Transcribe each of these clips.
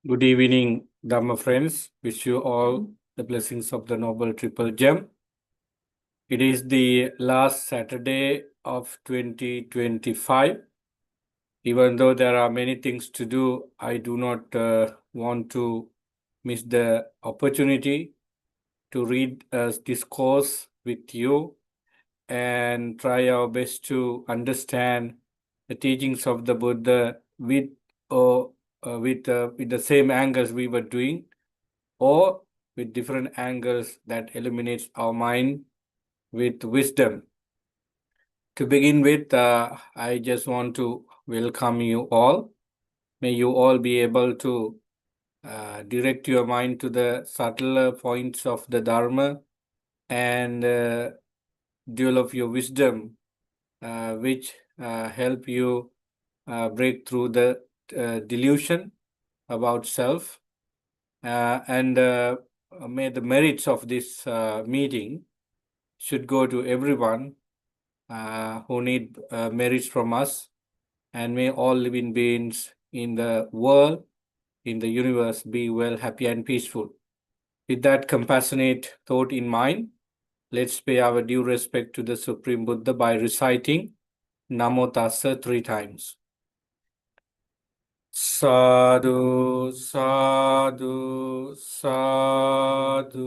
Good evening, Dharma friends. Wish you all the blessings of the Noble Triple Gem. It is the last Saturday of 2025. Even though there are many things to do, I do not want to miss the opportunity to read a discourse with you and try our best to understand the teachings of the Buddha with the same angles we were doing, or with different angles that illuminates our mind with wisdom. To begin with, I just want to welcome you all. May you all be able to direct your mind to the subtler points of the Dharma and develop your wisdom, which help you break through the delusion about self. And may the merits of this meeting should go to everyone who need merits from us, and may all living beings in the world, in the universe, be well, happy, and peaceful. With that compassionate thought in mind, let's pay our due respect to the Supreme Buddha by reciting Namo Tassa 3 times. Sadhu, sadhu, sadhu.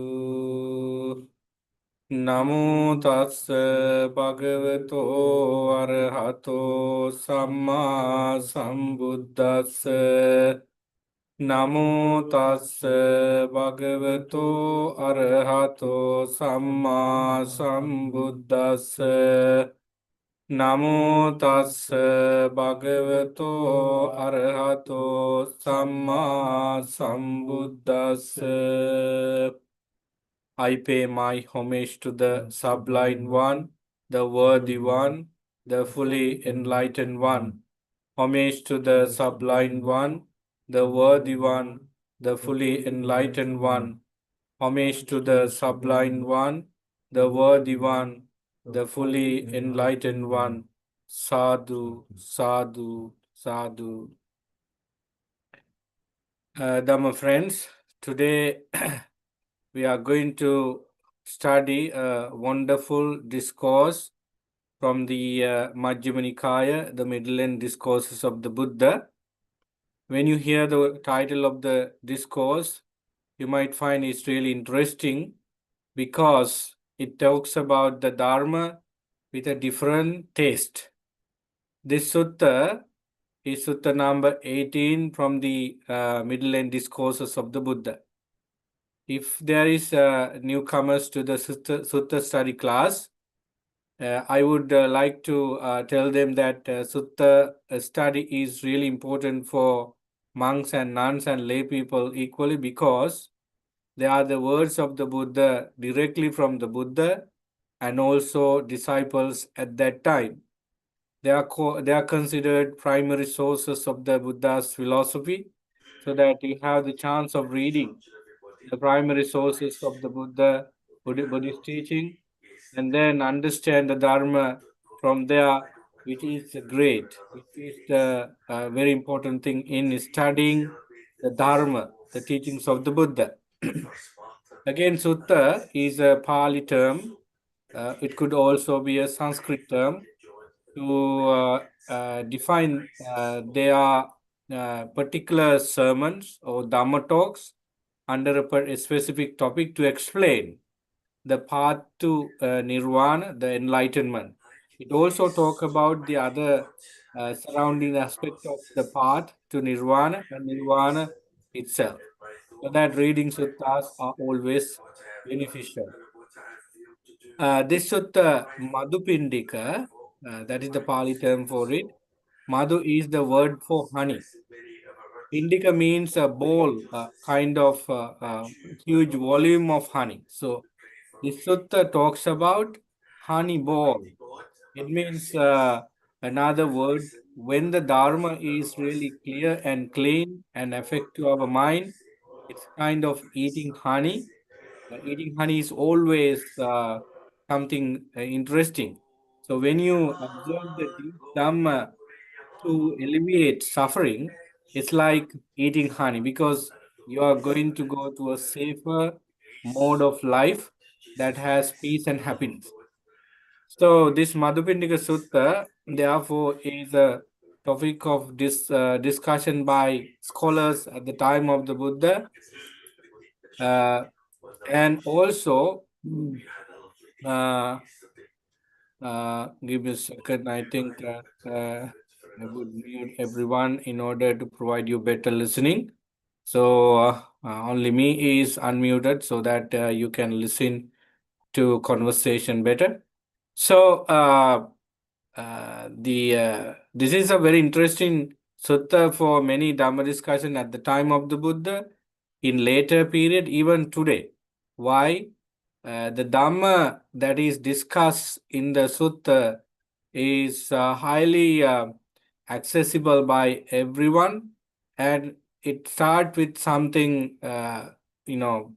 Namo tassa bhagavato arahato samma sambuddhassa. Namo tassa bhagavato arahato samma sambuddhassa. Namo tassa bhagavato arahato samma sambuddhassa. I pay my homage to the Sublime One, the Worthy One, the fully enlightened One. Homage to the Sublime One, the Worthy One, the fully enlightened One. Homage to the Sublime One, the Worthy One, the fully enlightened One. Sadhu, sadhu, sadhu. Dhamma friends, today we are going to study a wonderful discourse from the Majjhima Nikaya, the Middle End Discourses of the Buddha. When you hear the title of the discourse, you might find it's really interesting because it talks about the Dharma with a different taste. This sutta is sutta number 18 from the Middle End Discourses of the Buddha. If there is newcomers to the Sutta study class, I would like to tell them that Sutta study is really important for monks and nuns and lay people equally, because they are the words of the Buddha directly from the Buddha and also disciples at that time. They are considered primary sources of the Buddha's philosophy, so that you have the chance of reading the primary sources of the Buddhist teaching, and then understand the Dharma from there, which is great, which is the very important thing in studying the Dharma, the teachings of the Buddha. Again, Sutta is a Pali term. It could also be a Sanskrit term to define their particular sermons or Dhamma talks under a specific topic to explain the path to nirvana, the enlightenment. It also talk about the other surrounding aspect of the path to nirvana and nirvana itself. So that reading suttas are always beneficial. This sutta Madhupindika, that is the Pali term for it. Madhu is the word for honey. Indica means a bowl, kind of huge volume of honey. So this sutta talks about honey ball. It means another word, when the Dharma is really clear and clean and affect to our mind, it's kind of eating honey. Eating honey is always something interesting. So when you observe the deep Dhamma to alleviate suffering, It's like eating honey because you are going to go to a safer mode of life that has peace and happiness. So this Madhupindika Sutta, therefore, is a topic of discussion by scholars at the time of the Buddha, and also, uh, give me a second. I think I would mute everyone in order to provide you better listening. So only me is unmuted so that you can listen to conversation better. So this is a very interesting sutta for many Dhamma discussion at the time of the Buddha, in later period, even today. Why? The Dhamma that is discussed in the sutta is highly accessible by everyone, and it starts with something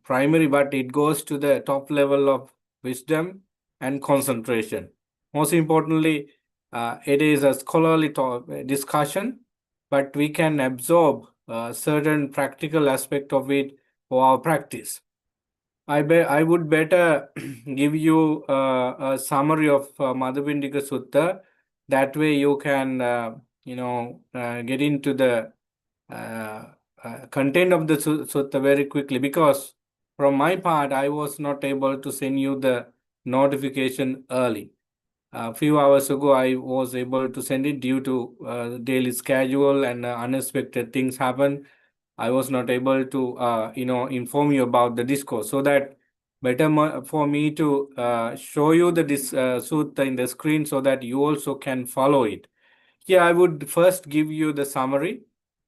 primary, but it goes to the top level of wisdom and concentration. Most importantly, it is a scholarly discussion, but we can absorb certain practical aspect of it for our practice. I would better give you a summary of Madhuvindika Sutta. That way you can get into the content of the sutta very quickly, because from my part I was not able to send you the notification early. A few hours ago I was able to send it due to daily schedule and unexpected things happen. I was not able to inform you about the discourse, so that better for me to show you the sutta in the screen so that you also can follow it. Here I would first give you the summary.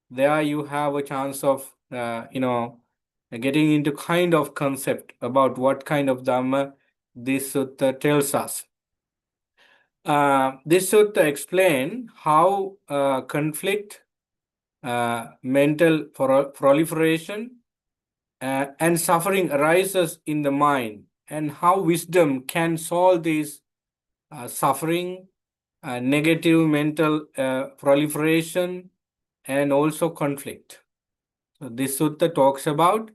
There you have a chance of getting into kind of concept about what kind of dhamma this sutta tells us. This sutta explain how conflict, mental proliferation, and suffering arises in the mind, and how wisdom can solve this suffering, negative mental proliferation, and also conflict. So this sutta talks about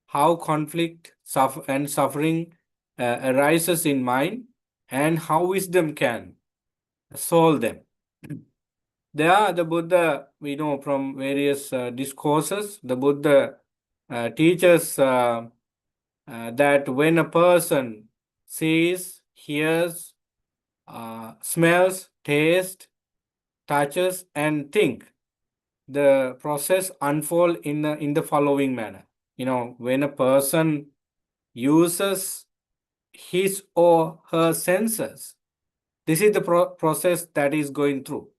how conflict and suffering arises in mind, and how wisdom can solve them. There, the Buddha, we know from various discourses, the Buddha teaches that when a person sees, hears, smells, tastes, touches, and think, the process unfold in the following manner. When a person uses his or her senses, this is the process that is going through.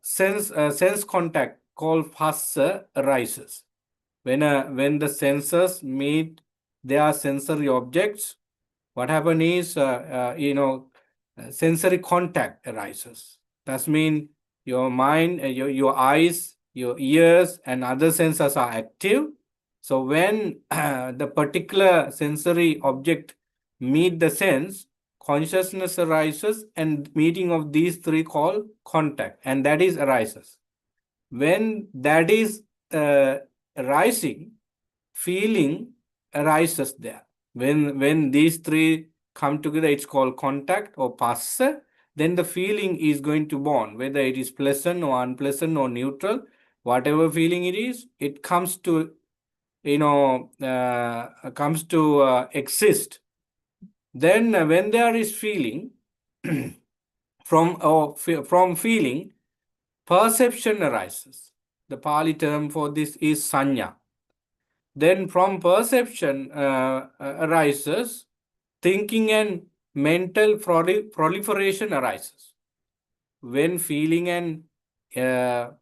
Sense contact called phassa arises. When the senses meet their sensory objects, what happens is sensory contact arises. That means your mind, your eyes, your ears, and other senses are active. So when the particular sensory object meet the sense, consciousness arises, and meeting of these three called contact, and that is arises. When that is arising, feeling arises there. When these three come together, it's called contact or phassa. Then the feeling is going to born, whether it is pleasant or unpleasant or neutral, whatever feeling it is, it comes to exist. Then when there is feeling, from feeling, perception arises. The Pali term for this is sanya. Then from perception arises thinking, and mental proliferation arises. When feeling and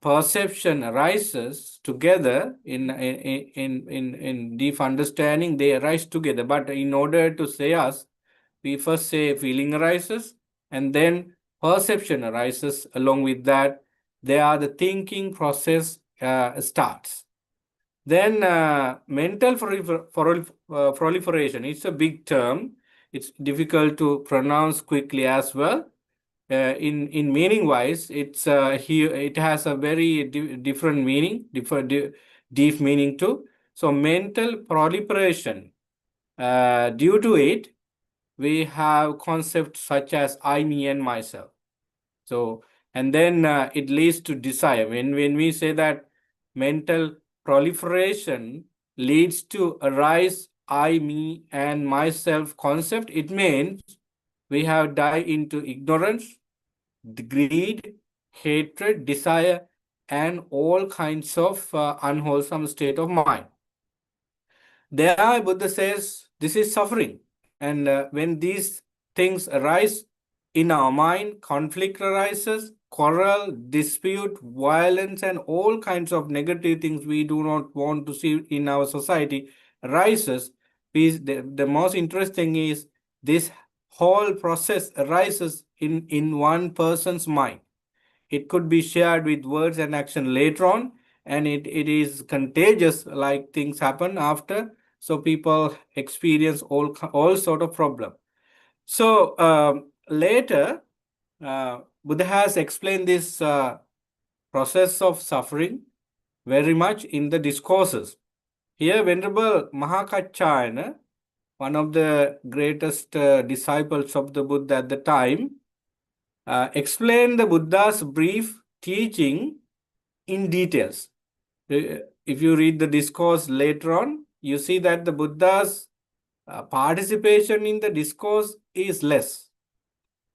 perception arises together in deep understanding, they arise together. But in order to say us, we first say feeling arises, and then perception arises. Along with that, there are the thinking process starts. Then mental proliferation, it's a big term. It's difficult to pronounce quickly as well. in meaning wise, it has a very different meaning, deep meaning too. So mental proliferation. Due to it, we have concepts such as I, me, and myself. So, and then it leads to desire. When we say that mental proliferation leads to arise I, me, and myself concept, it means we have dive into ignorance, greed, hatred, desire, and all kinds of unwholesome state of mind. There, Buddha says this is suffering. And when these things arise in our mind, conflict arises, quarrel, dispute, violence, and all kinds of negative things we do not want to see in our society arises. The most interesting is this whole process arises in one person's mind. It could be shared with words and action later on, and it is contagious, like things happen after. So people experience all sort of problem. So later, Buddha has explained this process of suffering very much in the discourses. Here, Venerable Mahakachayana, one of the greatest disciples of the Buddha at the time, explained the Buddha's brief teaching in details. If you read the discourse later on, you see that the Buddha's participation in the discourse is less.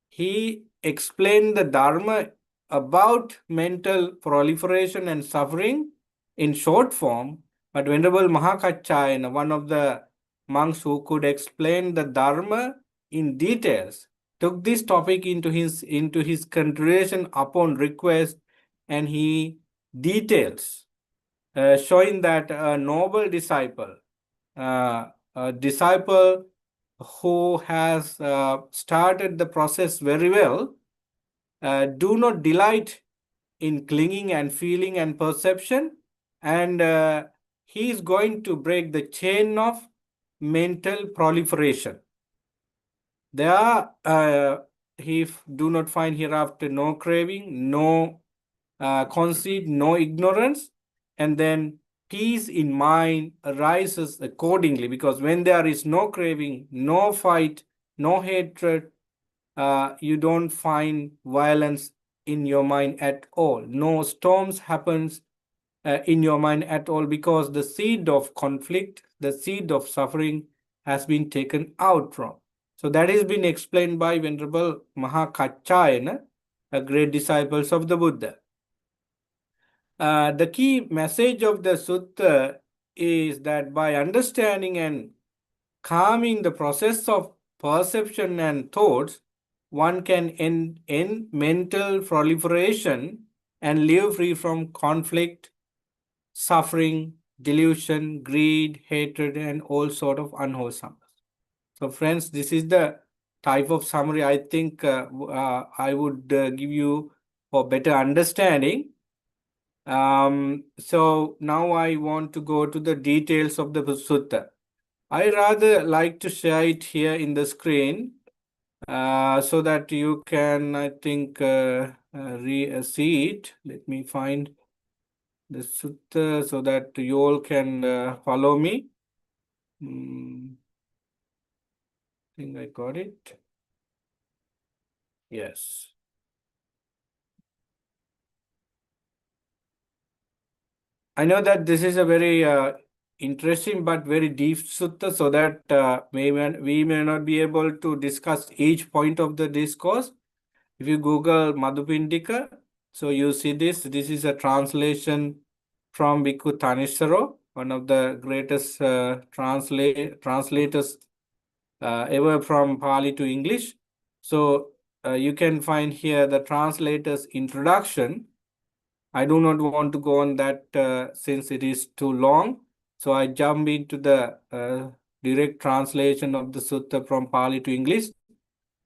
He explained the Dharma about mental proliferation and suffering in short form, but Venerable Mahakachayana, one of the monks who could explain the Dharma in details, took this topic into his consideration upon request, and he details, showing that a noble disciple, a disciple who has started the process very well, do not delight in clinging and feeling and perception, and he is going to break the chain of mental proliferation. There, he do not find hereafter no craving, no conceit, no ignorance, and then peace in mind arises accordingly, because when there is no craving, no fight, no hatred, you don't find violence in your mind at all. No storms happens in your mind at all, because the seed of conflict, the seed of suffering has been taken out from. So that has been explained by Venerable Mahakachayana, a great disciples of the Buddha. The key message of the sutta is that by understanding and calming the process of perception and thoughts, one can end mental proliferation and live free from conflict, suffering, delusion, greed, hatred, and all sort of unwholesomeness. So friends, this is the type of summary I think I would give you for better understanding. So now I want to go to the details of the sutta. I rather like to share it here in the screen so that you can, I think, see it. Let me find the sutta so that you all can follow me. I think I got it. Yes. I know that this is a very interesting but very deep sutta, so that we may not be able to discuss each point of the discourse. If you Google Madhupindika, so you see this. This is a translation from Bhikkhu Thanissaro, one of the greatest translators ever from Pali to English. So you can find here the translator's introduction. I do not want to go on that since it is too long. So I jump into the direct translation of the sutta from Pali to English.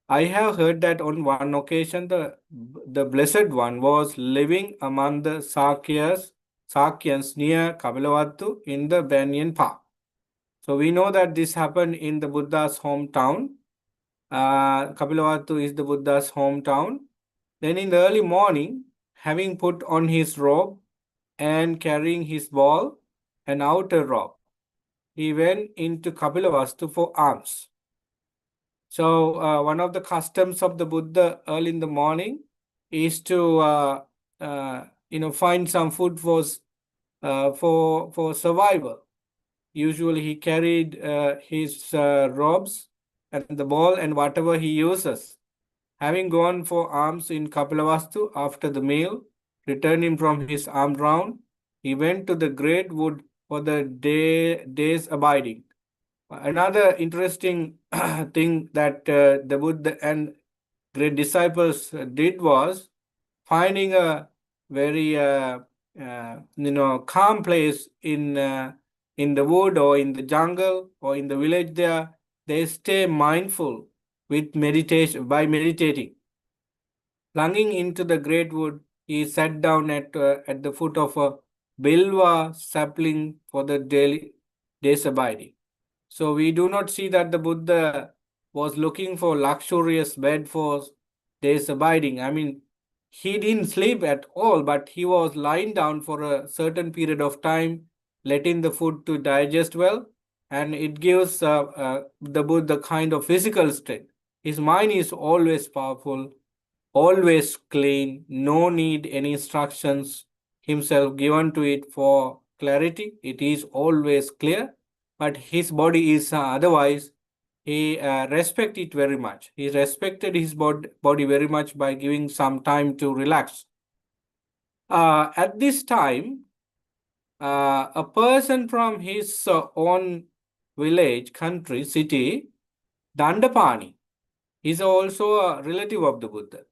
I have heard that on one occasion the Blessed One was living among the Sakyans near Kapilavatthu in the Banyan Park. So we know that this happened in the Buddha's hometown. Kapilavatthu is the Buddha's hometown. Then in the early morning, having put on his robe and carrying his ball and outer robe, he went into Kapilavastu for alms. So one of the customs of the Buddha early in the morning is to find some food for survival. Usually he carried his robes and the ball and whatever he uses. Having gone for alms in Kapilavastu after the meal, returning from his alms round, he went to the great wood for the day's abiding. Another interesting thing that the Buddha and great disciples did was finding a very calm place in the wood or in the jungle or in the village. There, they stay mindful with meditation by meditating. Plunging into the great wood, he sat down at the foot of a bilwa sapling for the day's abiding. So we do not see that the Buddha was looking for luxurious bed for day's abiding. I mean, he didn't sleep at all, but he was lying down for a certain period of time, letting the food to digest well, and it gives the Buddha kind of physical strength. His mind is always powerful, always clean, no need any instructions himself given to it for clarity. It is always clear, but his body is otherwise. He respect it very much. He respected his body very much by giving some time to relax. At this time, a person from his own village, country, city, Dandapani, is also a relative of the Buddha.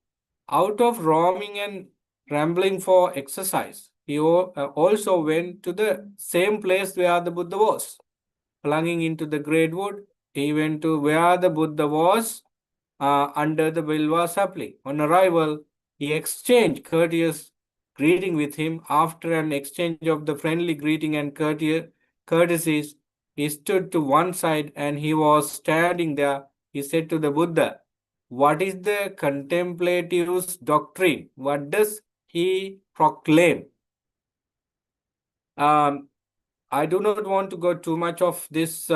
Out of roaming and rambling for exercise, he also went to the same place where the Buddha was. Plunging into the great wood, he went to where the Buddha was under the Bilwa sapling. On arrival, he exchanged courteous greeting with him. After an exchange of the friendly greeting and courtesies, he stood to one side and he was standing there. He said to the Buddha, "What is the contemplative's doctrine? What does he proclaim?" I do not want to go too much of this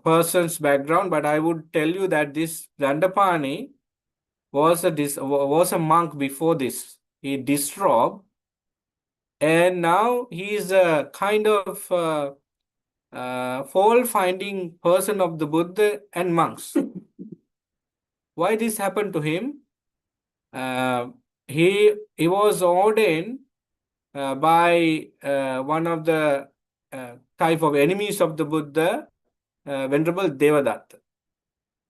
person's background, but I would tell you that this Dandapani was a monk before this. He disrobed, and now he is a kind of fault-finding person of the Buddha and monks. Why this happened to him? He was ordained by one of the type of enemies of the Buddha, Venerable Devadatta.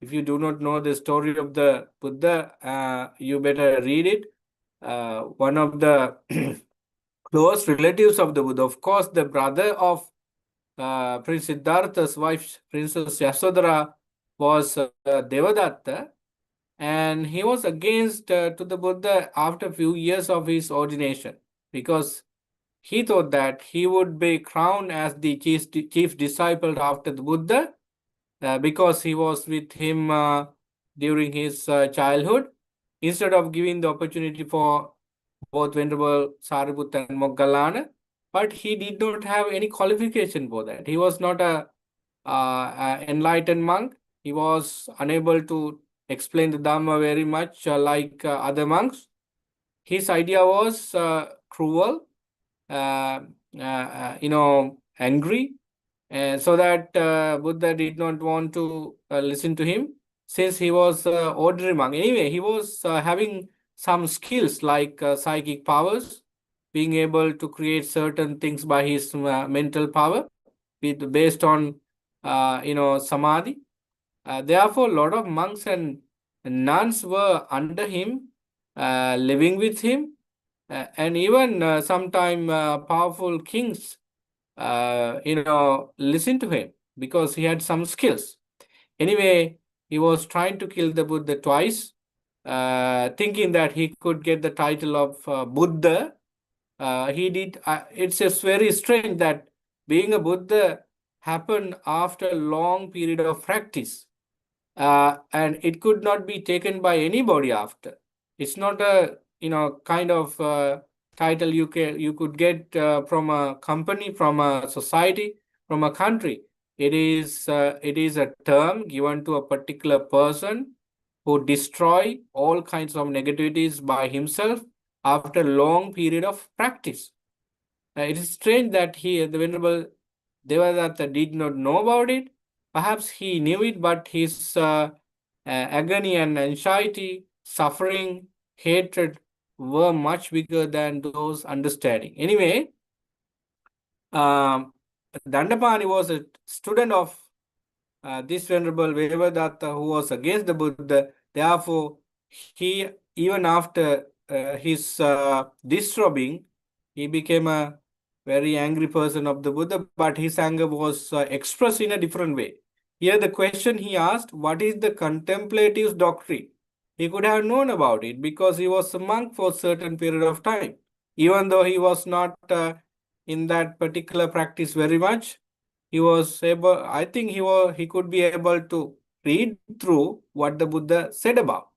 If you do not know the story of the Buddha, you better read it. One of the close relatives of the Buddha, of course, the brother of Prince Siddhartha's wife, Princess Yasodhara, was Devadatta, and he was against to the Buddha after a few years of his ordination, because he thought that he would be crowned as the chief disciple after the Buddha, because he was with him during his childhood, instead of giving the opportunity for both Venerable Sariputta and Moggallana. But he did not have any qualification for that. He was not a enlightened monk. He was unable to explain the Dhamma very much like other monks. His idea was cruel, angry, so that Buddha did not want to listen to him, since he was ordinary monk. Anyway, he was having some skills like psychic powers, being able to create certain things by his mental power, based on samadhi. Therefore, a lot of monks and nuns were under him, living with him, and even sometime powerful kings, listen to him because he had some skills. Anyway, he was trying to kill the Buddha twice, thinking that he could get the title of Buddha. He did. It's just very strange that being a Buddha happened after a long period of practice, and it could not be taken by anybody after. It's not a kind of title you could get from a company, from a society, from a country. It is a term given to a particular person who destroy all kinds of negativities by himself after a long period of practice. It is strange that the Venerable Devadatta did not know about it. Perhaps he knew it, but his agony and anxiety, suffering, hatred were much bigger than those understanding. Anyway, Dandapani was a student of this Venerable Devadatta who was against the Buddha. Therefore, he, even after his disturbing, he became a very angry person of the Buddha, but his anger was expressed in a different way. Here, the question he asked, what is the contemplative doctrine? He could have known about it because he was a monk for a certain period of time. Even though he was not in that particular practice very much, he was able, I think he could be able to read through what the Buddha said about.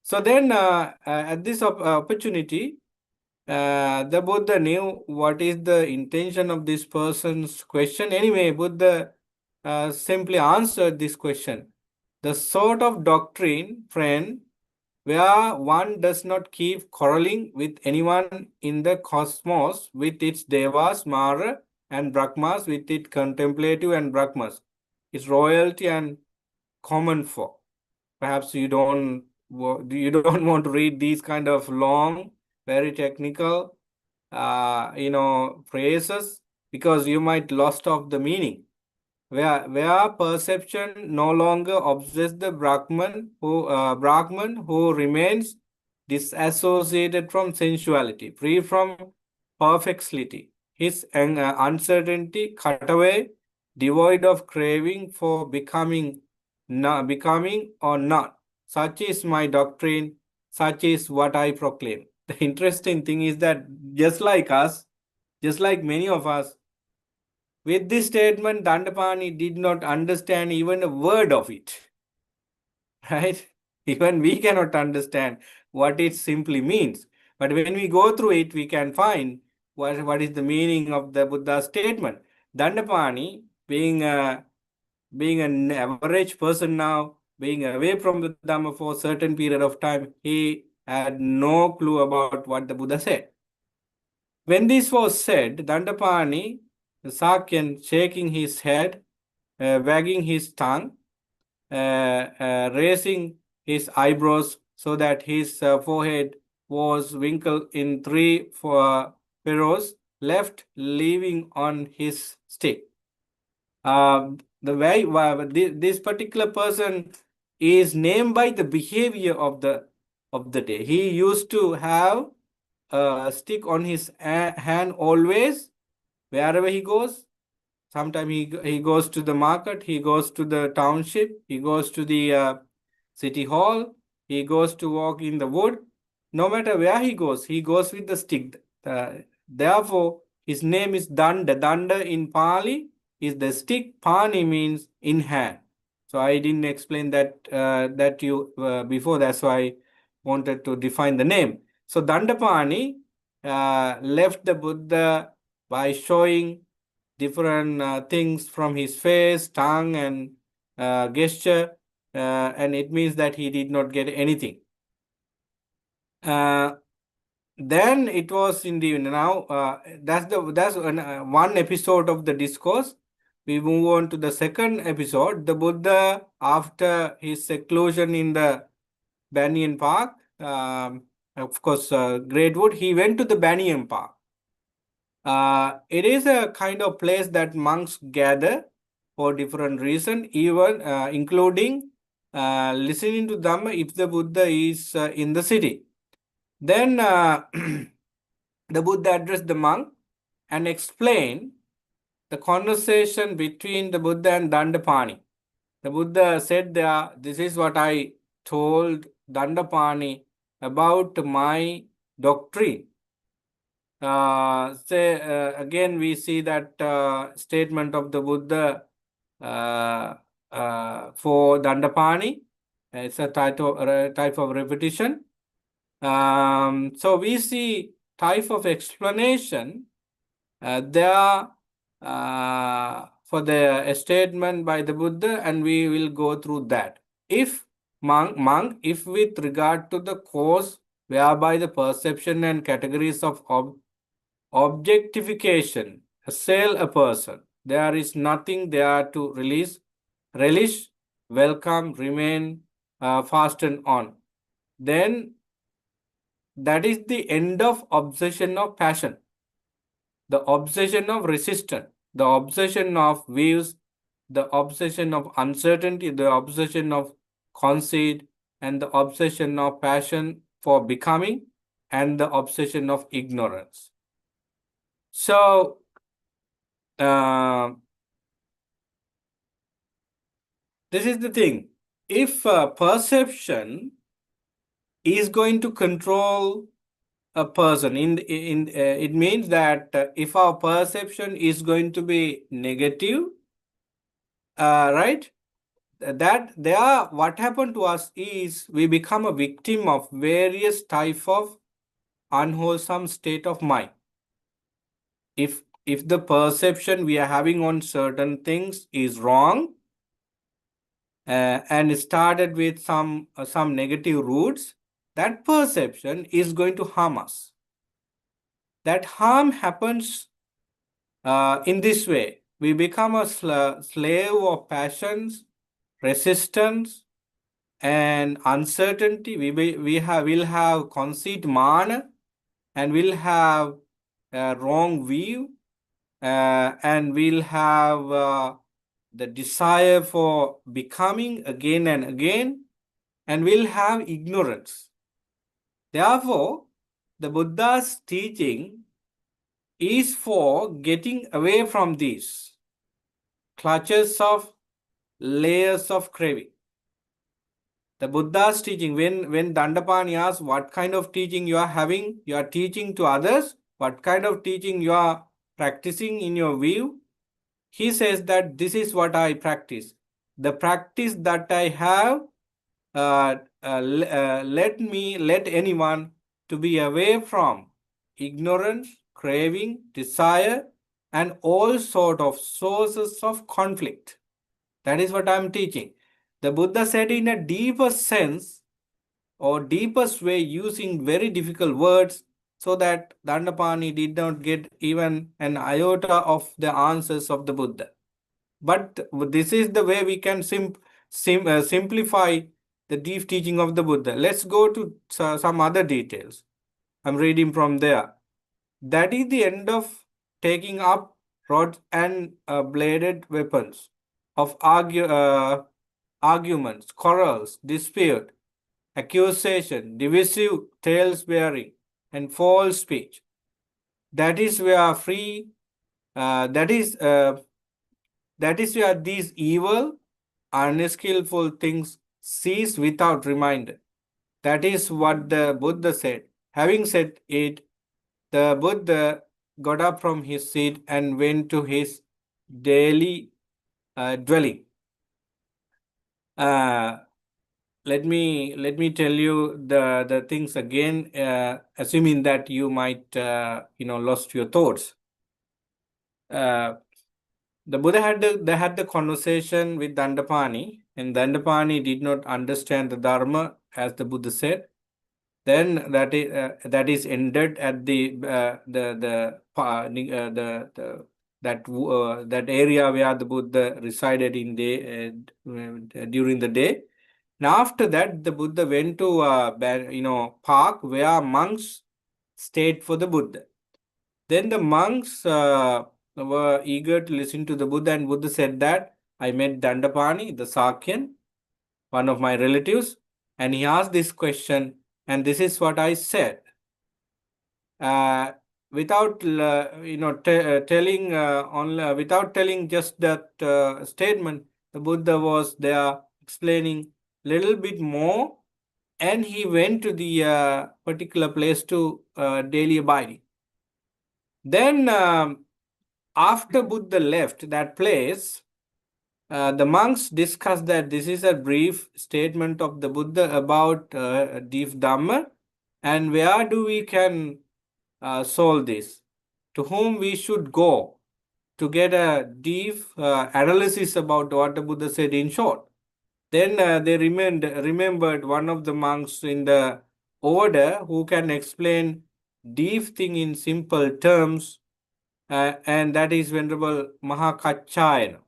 So then at this opportunity, the Buddha knew what is the intention of this person's question. Anyway, Buddha simply answered this question. The sort of doctrine, friend, where one does not keep quarreling with anyone in the cosmos with its devas, Mara, and Brahmas, with its contemplative and Brahmas, its royalty and common folk. Perhaps you don't want to read these kind of long, very technical, phrases, because you might lost of the meaning. Where perception no longer obsesses the Brahman who remains disassociated from sensuality, free from perfectly, his uncertainty cut away, devoid of craving for becoming or not. Such is my doctrine, such is what I proclaim. The interesting thing is that just like us, just like many of us, with this statement, Dandapani did not understand even a word of it. Right? Even we cannot understand what it simply means. But when we go through it, we can find what is the meaning of the Buddha statement. Dandapani, being an average person now, being away from the Dhamma for a certain period of time, he had no clue about what the Buddha said. When this was said, Dandapani, the Sakyan, shaking his head, wagging his tongue, raising his eyebrows so that his forehead was wrinkled in three furrows, left leaving on his stick. The way this particular person is named by the behavior of the day. He used to have a stick on his hand always, wherever he goes. Sometimes he goes to the market, he goes to the township, he goes to the city hall, he goes to walk in the wood. No matter where he goes with the stick. Therefore, his name is Danda. Danda in Pali is the stick. Pani means in hand. So I didn't explain that you before. That's why I wanted to define the name. So Dandapani left the Buddha by showing different things from his face, tongue, and gesture, and it means that he did not get anything. Then it was in the now that's one episode of the discourse. We move on to the second episode. The Buddha, after his seclusion in the Banyan Park, of course, Great Wood, he went to the Banyan Park. It is a kind of place that monks gather for different reasons, even including listening to Dhamma if the Buddha is in the city. Then the Buddha addressed the monk and explained the conversation between the Buddha and Dandapani. The Buddha said there, this is what I told Dandapani about my doctrine. Again, we see that statement of the Buddha for Dandapani. It's a type of repetition. So we see type of explanation there for the statement by the Buddha, and we will go through that. If monk, if with regard to the cause whereby the perception and categories of objectification assail a person, there is nothing there to relish, welcome, remain, fasten on. Then that is the end of obsession of passion, the obsession of resistance, the obsession of views, the obsession of uncertainty, the obsession of conceit, and the obsession of passion for becoming, and the obsession of ignorance. So, this is the thing. If perception is going to control a person, it means that if our perception is going to be negative, right? That there, what happened to us is we become a victim of various type of unwholesome state of mind. If the perception we are having on certain things is wrong, and started with some negative roots, that perception is going to harm us. That harm happens in this way. We become a slave of passions, resistance, and uncertainty. Will have conceit, mana, and will have a wrong view, and we'll have the desire for becoming again and again, and we'll have ignorance. Therefore, the Buddha's teaching is for getting away from these clutches of layers of craving. The Buddha's teaching, when Dandapani asks what kind of teaching you are having, you are teaching to others, what kind of teaching you are practicing in your view, he says that this is what I practice. The practice that I have, let anyone to be away from ignorance, craving, desire, and all sort of sources of conflict. That is what I am teaching. The Buddha said in a deeper sense or deepest way, using very difficult words, so that Dandapani did not get even an iota of the answers of the Buddha. But this is the way we can simplify the deep teaching of the Buddha. Let's go to some other details. I'm reading from there. That is the end of taking up rods and bladed weapons of arguments, quarrels, dispute, accusation, divisive tales bearing, and false speech. That is where that is where these evil, unskillful things cease without reminder. That is what the Buddha said. Having said it, the Buddha got up from his seat and went to his daily dwelling. Let me tell you the things again, assuming that you might lost your thoughts. The Buddha had the conversation with Dandapani, and Dandapani did not understand the Dharma as the Buddha said. Then that is ended at that area where the Buddha resided in during the day. Now after that, the Buddha went to park where monks stayed for the Buddha. Then the monks were eager to listen to the Buddha, and Buddha said that I met Dandapani, the Sakyan, one of my relatives, and he asked this question, and this is what I said. Without without telling just that statement, the Buddha was there explaining little bit more, and he went to the particular place to daily abiding. Then after Buddha left that place, the monks discussed that this is a brief statement of the Buddha about deep Dhamma, And where do we can solve this? To whom we should go to get a deep analysis about what the Buddha said in short. Then they remembered one of the monks in the order who can explain deep thing in simple terms, and that is Venerable Mahakachayana.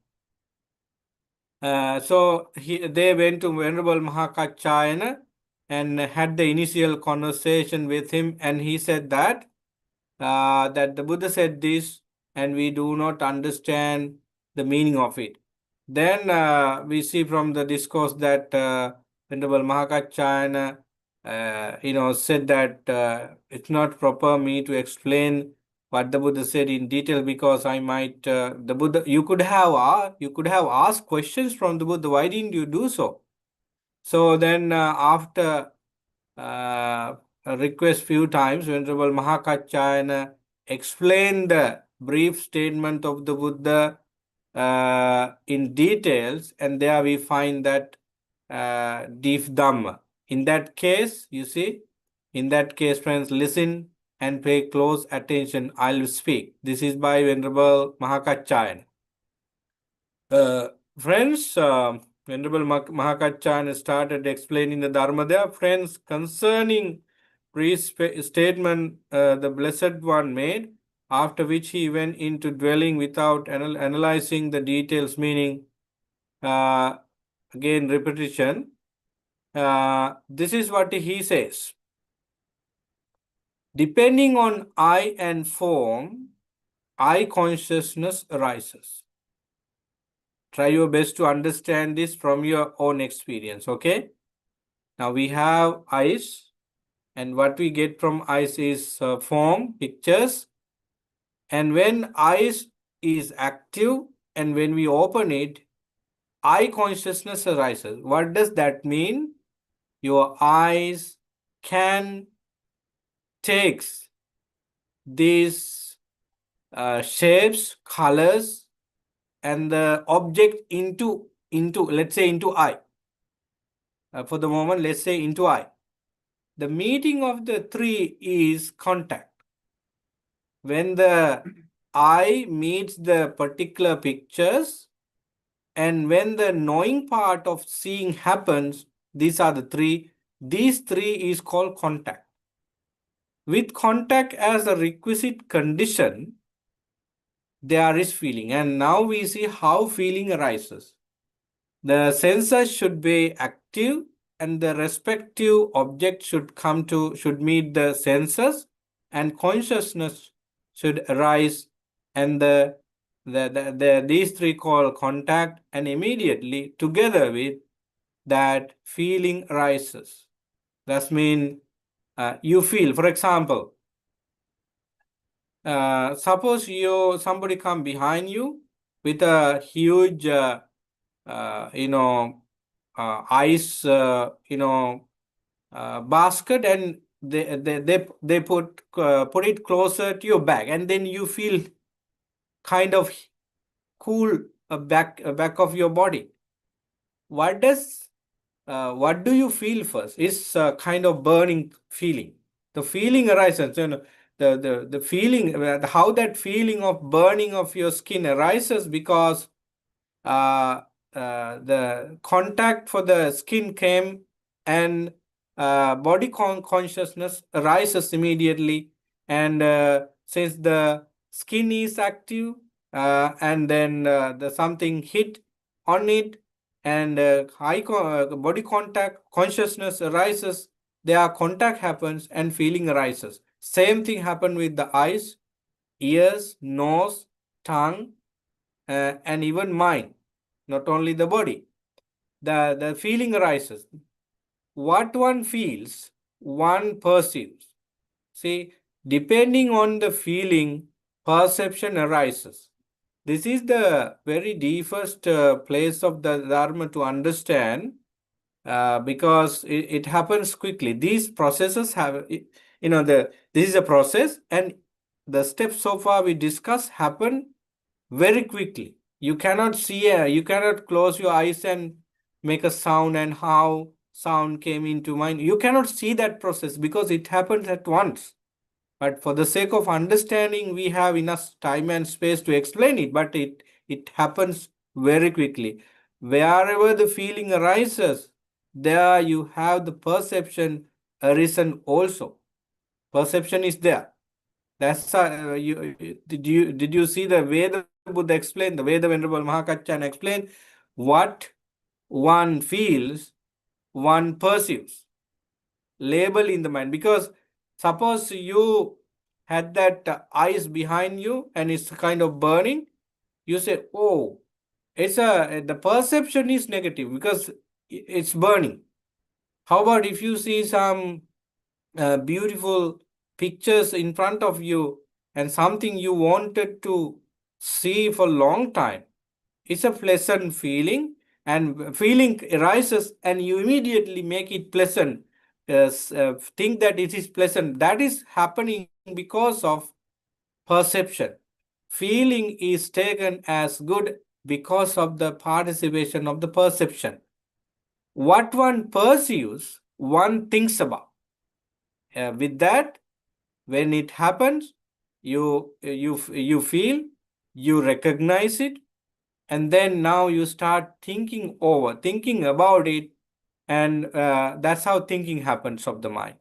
So they went to Venerable Mahakachayana and had the initial conversation with him, and he said that that the Buddha said this, and we do not understand the meaning of it. Then we see from the discourse that Venerable Mahakachayana, said that it's not proper me to explain what the Buddha said in detail because I might the Buddha you could have asked questions from the Buddha. Why didn't you do so? So then after request few times, Venerable Mahakachayana explained the brief statement of the Buddha in details, and there we find that deep Dhamma. In that case, you see, in that case, friends, listen and pay close attention. I'll speak. This is by Venerable Mahakachayana. Friends, Venerable Mahakachayana started explaining the Dharma there. Friends, concerning brief statement the Blessed One made, after which he went into dwelling without analyzing the details, meaning, again, repetition. This is what he says. Depending on I and form, I consciousness arises. Try your best to understand this from your own experience, okay? Now we have eyes, and what we get from eyes is form, pictures. And when eyes is active and when we open it, eye consciousness arises. What does that mean? Your eyes can takes these shapes, colors, and the object into let's say into eye. For the moment, let's say into eye. The meeting of the three is contact. When the eye meets the particular pictures, and when the knowing part of seeing happens, these are the three. These three is called contact. With contact as a requisite condition, there is feeling. And now we see how feeling arises. The senses should be active, and the respective object should meet the senses, and consciousness should arise, and these three call contact, and immediately together with that feeling arises. That means you feel. For example, suppose somebody come behind you with a huge ice basket, and they put it closer to your back, and then you feel kind of cool back of your body. What do you feel first? It's a kind of burning feeling. The feeling arises, the feeling, how that feeling of burning of your skin arises because the contact for the skin came, and body consciousness arises immediately. And since the skin is active, and then the something hit on it, and body contact consciousness arises, their contact happens and feeling arises. Same thing happened with the eyes, ears, nose, tongue, and even mind. Not only the body. The feeling arises. What one feels, one perceives. See, depending on the feeling, perception arises. This is the very deepest place of the Dharma to understand, because it happens quickly. These processes have, this is a process, and the steps so far we discussed happen very quickly. You cannot close your eyes and make a sound, and how sound came into mind. You cannot see that process because it happens at once. But for the sake of understanding, we have enough time and space to explain it, but it happens very quickly. Wherever the feeling arises, there you have the perception arisen also. Perception is there. That's did you see the way the Buddha explained, the way the Venerable Mahakachan explained what one feels, one perceives. Label in the mind, because suppose you had that ice behind you and it's kind of burning, you say, oh, the perception is negative because it's burning. How about if you see some beautiful pictures in front of you and something you wanted to see for a long time? It's a pleasant feeling, and feeling arises and you immediately make it pleasant. Think that it is pleasant. That is happening because of perception. Feeling is taken as good because of the participation of the perception. What one perceives, one thinks about. With that, when it happens, you feel, you recognize it, and then now you start thinking about it, and that's how thinking happens of the mind.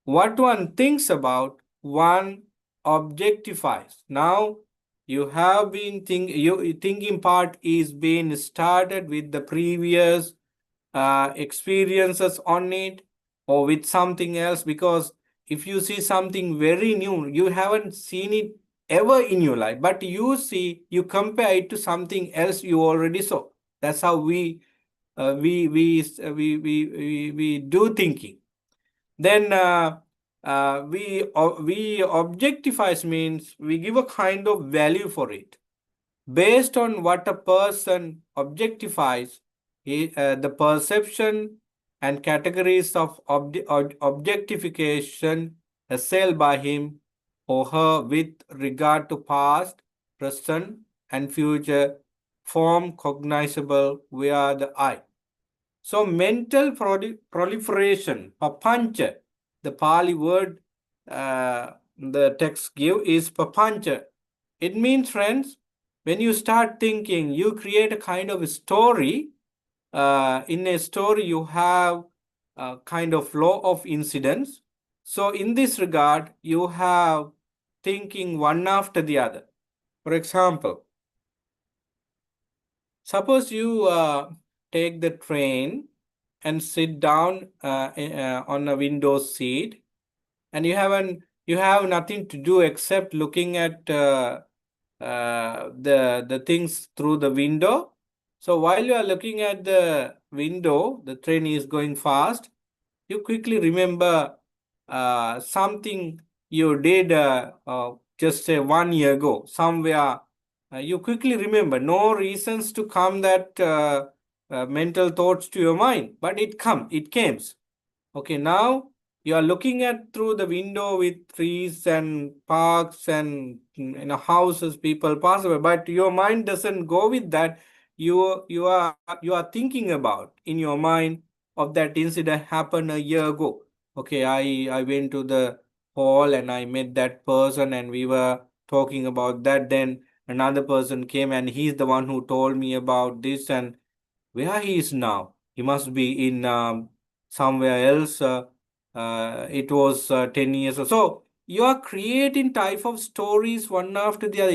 What one thinks about, one objectifies. Now you have been thinking part is being started with the previous experiences on it or with something else, because if you see something very new, you haven't seen it ever in your life, but you compare it to something else you already saw. That's how we do thinking. Then we objectifies means we give a kind of value for it based on what a person objectifies. The perception and categories of objectification assailed by him or her with regard to past, present, and future form cognizable via the eye. So mental proliferation, papancha, the Pali word the text give is papancha. It means, friends, when you start thinking, you create a kind of a story. In a story, you have a kind of flow of incidents. So in this regard, you have thinking one after the other. For example, suppose you take the train and sit down on a window seat, and you have nothing to do except looking at the things through the window. So while you are looking at the window, the train is going fast. You quickly remember something you did just say 1 year ago somewhere. You quickly remember. No reasons to come that mental thoughts to your mind, but it came. Okay, now you are looking at through the window with trees and parks and houses, people pass away, but your mind doesn't go with that. You are thinking about in your mind of that incident happened a year ago. Okay, I went to the hall and I met that person and we were talking about that. Then another person came and he's the one who told me about this, and where he is now. He must be in somewhere else. It was 10 years or so. You are creating type of stories one after the other.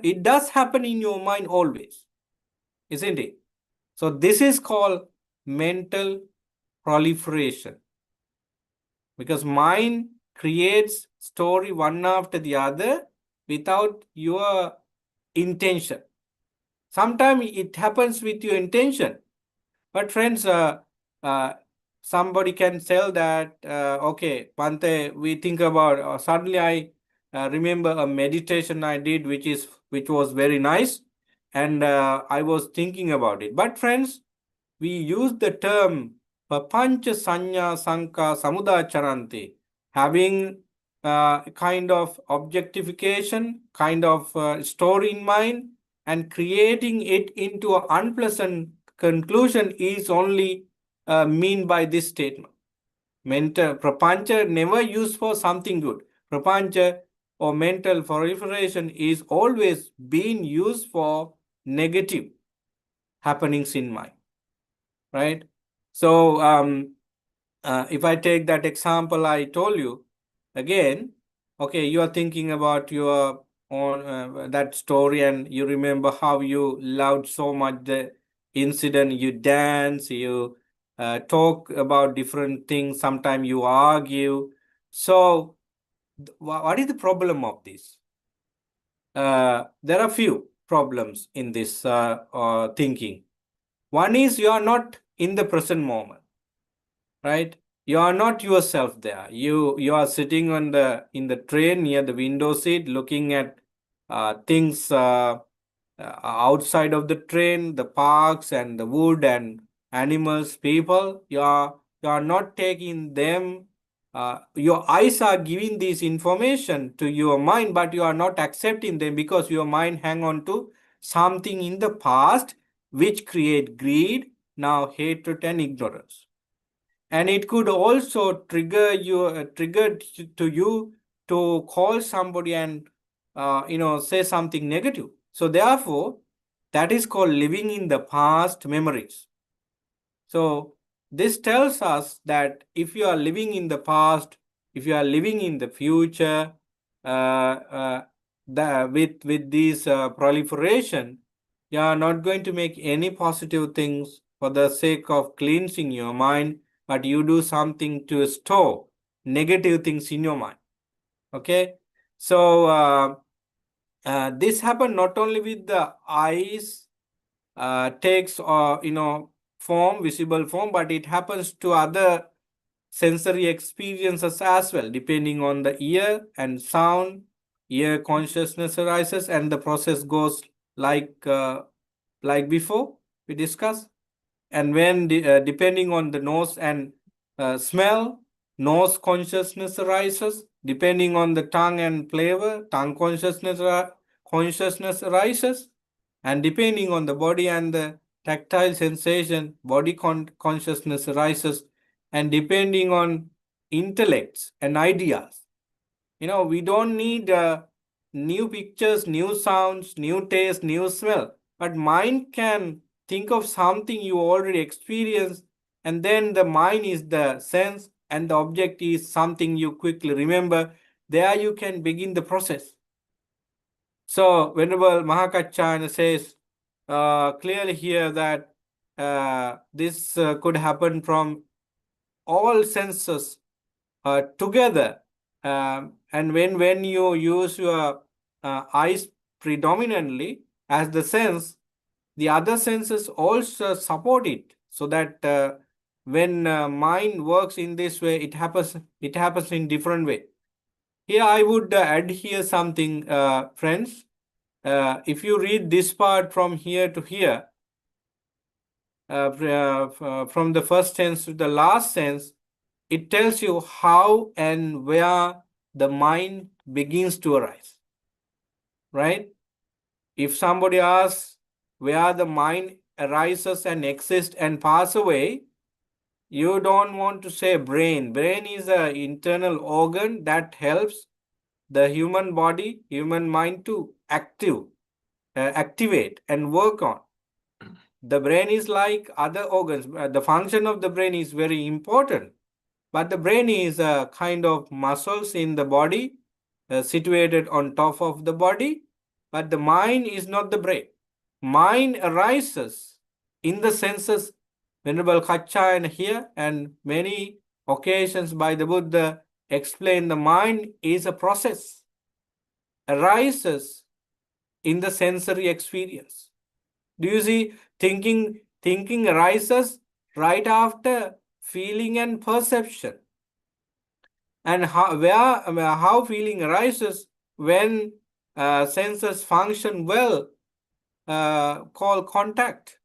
It does happen in your mind always, isn't it? So this is called mental proliferation, because mind creates story one after the other without your intention. Sometimes it happens with your intention. But friends, somebody can tell that, okay, Pante, we think about, suddenly I remember a meditation I did, which was very nice, and I was thinking about it. But friends, we use the term papancha sanya sanka samudacharanti, having kind of objectification, kind of story in mind, and creating it into an unpleasant conclusion is only mean by this statement? Mental prapancha never used for something good. Prapancha or mental proliferation is always being used for negative happenings in mind, right? So if I take that example I told you again, okay, you are thinking about your own that story, and you remember how you loved so much the incident. You dance, you talk about different things. Sometimes you argue. So, what is the problem of this? There are few problems in this thinking. One is you are not in the present moment, right? You are not yourself there. You are sitting on the in the train near the window seat, looking at things outside of the train, the parks and the wood and animals, people. You are not taking them. Your eyes are giving this information to your mind, but you are not accepting them because your mind hang on to something in the past which create greed, now hatred and ignorance. And it could also trigger to you to call somebody and say something negative. So therefore, that is called living in the past memories. So this tells us that if you are living in the past, if you are living in the future, with this proliferation, you are not going to make any positive things for the sake of cleansing your mind, but you do something to store negative things in your mind. Okay, so this happens not only with the eyes, takes form, visible form, but it happens to other sensory experiences as well, depending on the ear and sound. Ear consciousness arises, and the process goes like before we discussed. And when depending on the nose and smell, nose consciousness arises. Depending on the tongue and flavor, tongue consciousness arises. And depending on the body and the tactile sensation, body consciousness arises. And depending on intellects and ideas, we don't need new pictures, new sounds, new taste, new smell. But mind can think of something you already experienced, and then the mind is the sense, and the object is something you quickly remember. There you can begin the process. So Venerable Mahakachana says clearly here that this could happen from all senses together. And when you use your eyes predominantly as the sense, the other senses also support it, so that when mind works in this way, it happens in different way. Here I would add here something, friends. If you read this part from here to here, from the first sense to the last sense, it tells you how and where the mind begins to arise, right? If somebody asks where the mind arises and exists and pass away, you don't want to say brain. Brain is an internal organ that helps the human body, human mind to activate and work on. The brain is like other organs. The function of the brain is very important. But the brain is a kind of muscles in the body situated on top of the body. But the mind is not the brain. Mind arises in the senses. Venerable Kachayana here and many occasions by the Buddha explain the mind is a process, arises in the sensory experience. Do you see? Thinking arises right after feeling and perception. And how feeling arises when senses function well, called contact.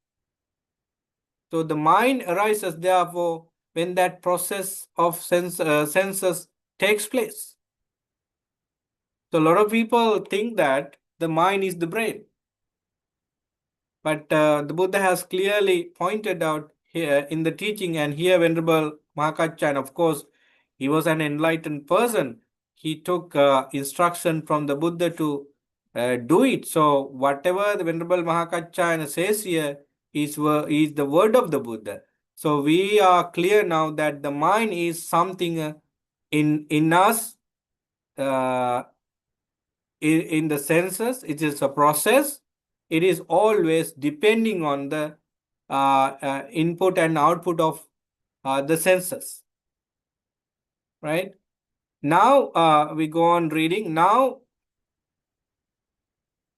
So the mind arises, therefore, when that process of senses takes place. So a lot of people think that the mind is the brain. But the Buddha has clearly pointed out here in the teaching, and here Venerable Mahakachan, of course, he was an enlightened person. He took instruction from the Buddha to do it. So whatever the Venerable Mahakachan says here is the word of the Buddha. So we are clear now that the mind is something in us, in the senses. It is a process. It is always depending on the input and output of the senses. Right? Now we go on reading. Now,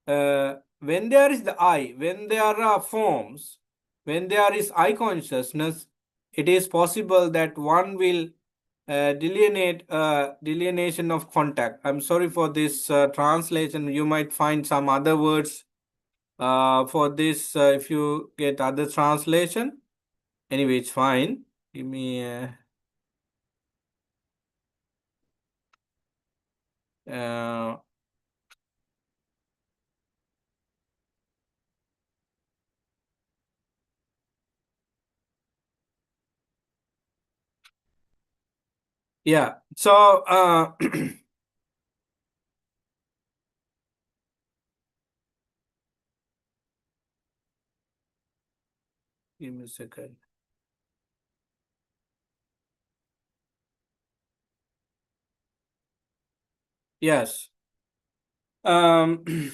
when there is the I, when there are forms, when there is I consciousness, it is possible that one will delineation of contact. I'm sorry for this translation. You might find some other words for this if you get other translation. Anyway, it's fine. Give me yeah. So give me a second. Yes. When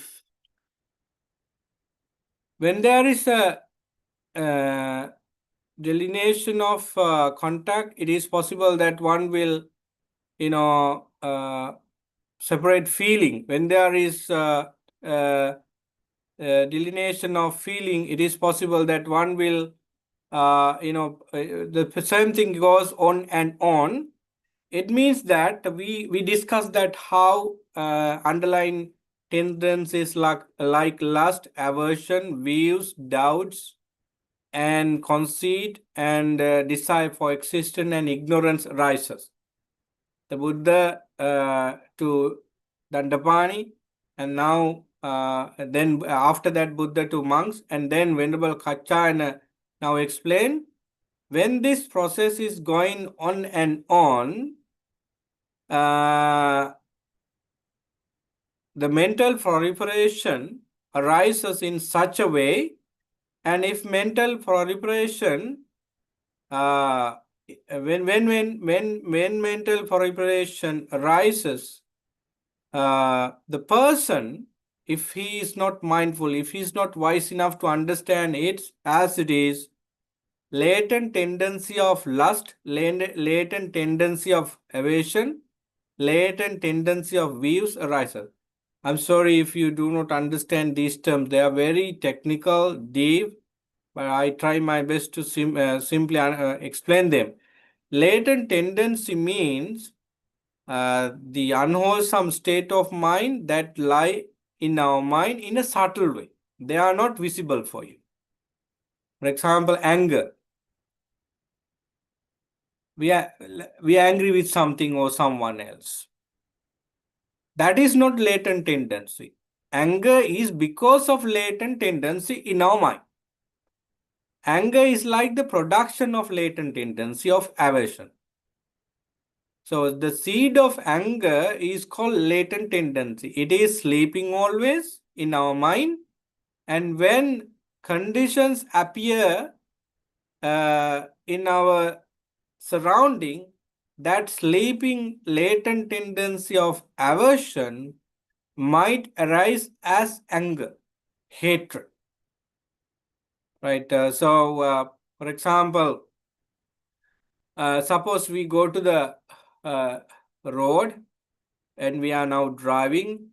there is a delineation of contact, it is possible that one will, separate feeling. When there is delineation of feeling, it is possible that one will, the same thing goes on and on. It means that we discussed that how underlying tendencies like lust, aversion, views, doubts, and conceit and desire for existence and ignorance arises. The Buddha to Dandapani, and now then after that Buddha to monks, and then Venerable Kachana now explain when this process is going on and on, the mental proliferation arises in such a way, and if mental proliferation when mental proliferation arises, the person, if he is not mindful, if he is not wise enough to understand it as it is, latent tendency of lust, latent tendency of aversion, latent tendency of views arises. I'm sorry if you do not understand these terms. They are very technical, deep, but I try my best to simply explain them. Latent tendency means the unwholesome state of mind that lie in our mind in a subtle way. They are not visible for you. For example, anger. We are angry with something or someone else. That is not latent tendency. Anger is because of latent tendency in our mind. Anger is like the production of latent tendency of aversion. So the seed of anger is called latent tendency. It is sleeping always in our mind, and when conditions appear in our surrounding, that sleeping latent tendency of aversion might arise as anger, hatred. Right? For example, suppose we go to the road and we are now driving,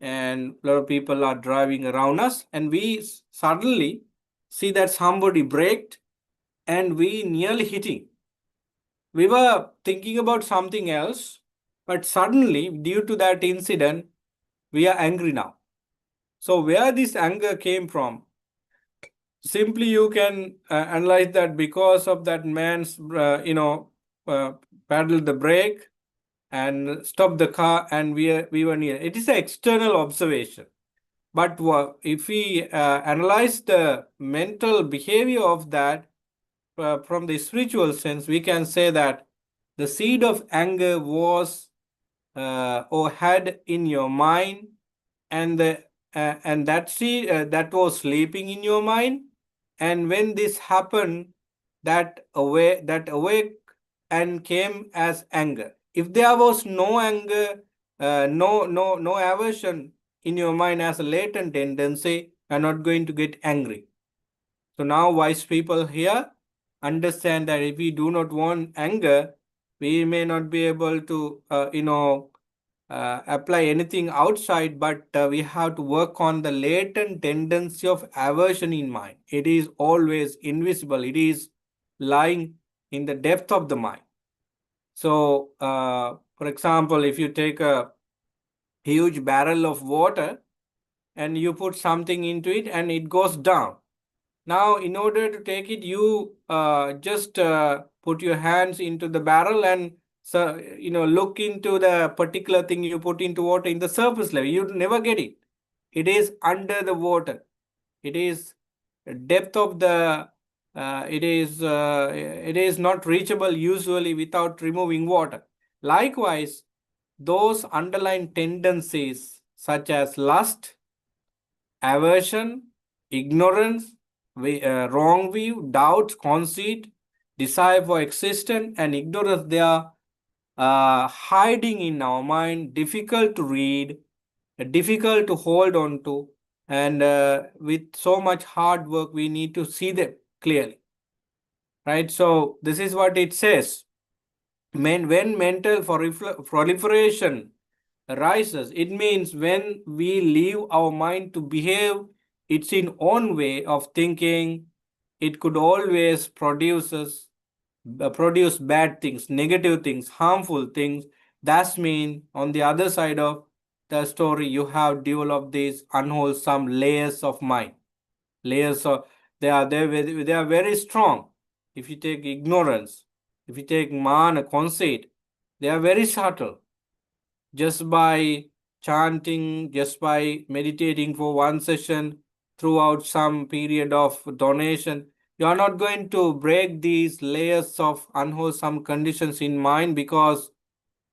and a lot of people are driving around us, and we suddenly see that somebody braked and we nearly hitting. We were thinking about something else, but suddenly, due to that incident, we are angry now. So where this anger came from? Simply you can analyze that because of that man's, paddle the brake and stop the car, and we were near. It is an external observation. But if we analyze the mental behavior of that, from the spiritual sense, we can say that the seed of anger was or had in your mind, and that seed that was sleeping in your mind, and when this happened, that awake and came as anger. If there was no anger, no aversion in your mind as a latent tendency, you're not going to get angry. So now wise people here understand that if we do not want anger, we may not be able to, apply anything outside, but we have to work on the latent tendency of aversion in mind. It is always invisible. It is lying in the depth of the mind. So, for example, if you take a huge barrel of water and you put something into it and it goes down. Now, in order to take it, you just put your hands into the barrel and look into the particular thing you put into water in the surface level. You never get it. It is under the water. It is depth of the. It is not reachable usually without removing water. Likewise, those underlying tendencies such as lust, aversion, ignorance, wrong view, doubts, conceit, desire for existence, and ignorance, they are hiding in our mind, difficult to read, difficult to hold on to, and with so much hard work, we need to see them clearly. Right? So, this is what it says. When mental proliferation arises, it means when we leave our mind to behave its own way of thinking, it could always produce bad things, negative things, harmful things. That's mean on the other side of the story, you have developed these unwholesome layers of mind. Layers of they are very strong. If you take ignorance, if you take man, conceit, they are very subtle. Just by chanting, just by meditating for one session throughout some period of donation, you are not going to break these layers of unwholesome conditions in mind because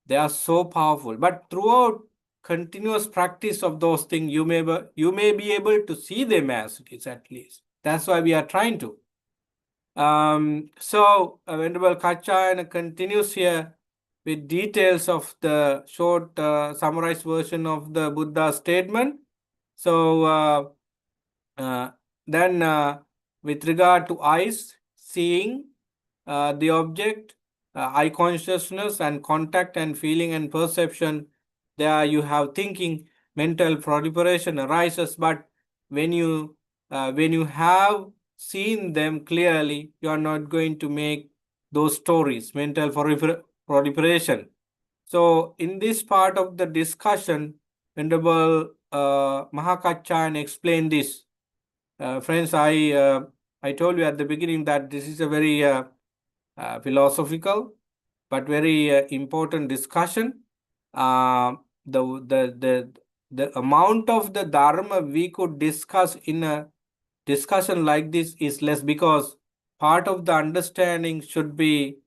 they are so powerful. But throughout continuous practice of those things, you may be able to see them as it is, at least. That's why we are trying to. So Venerable Kachayana continues here with details of the short summarized version of the Buddha statement. So then with regard to eyes, seeing the object, eye consciousness and contact and feeling and perception, there you have thinking, mental proliferation arises. But when you have seen them clearly, you are not going to make those stories, mental proliferation. So in this part of the discussion, Venerable Mahakachan explained this. Friends, I told you at the beginning that this is a very philosophical but very important discussion. The amount of the Dharma we could discuss in a discussion like this is less, because part of the understanding should be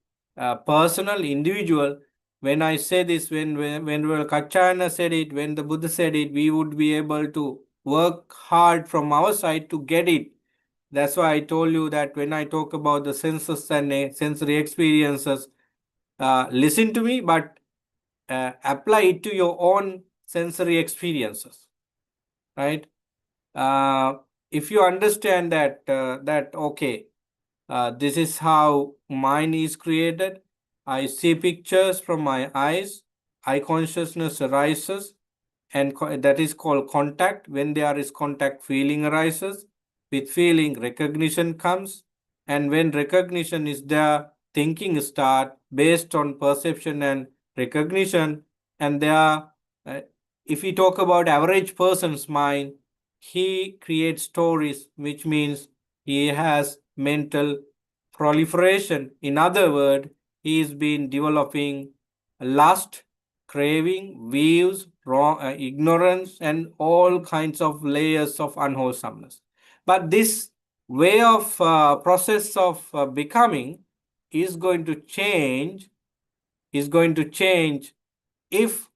personal, individual. When I say this, when Kachana said it, when the Buddha said it, we would be able to work hard from our side to get it. That's why I told you that when I talk about the senses and sensory experiences, listen to me, but apply it to your own sensory experiences, right? If you understand that okay, this is how mind is created. I see pictures from my eyes. Eye consciousness arises, and that is called contact. When there is contact, feeling arises. With feeling, recognition comes. And when recognition is there, thinking start based on perception and recognition. And there, if we talk about average person's mind, he creates stories, which means he has mental proliferation. In other words, he has been developing lust, craving, views, wrong, ignorance, and all kinds of layers of unwholesomeness. But this way of process of becoming is going to change, if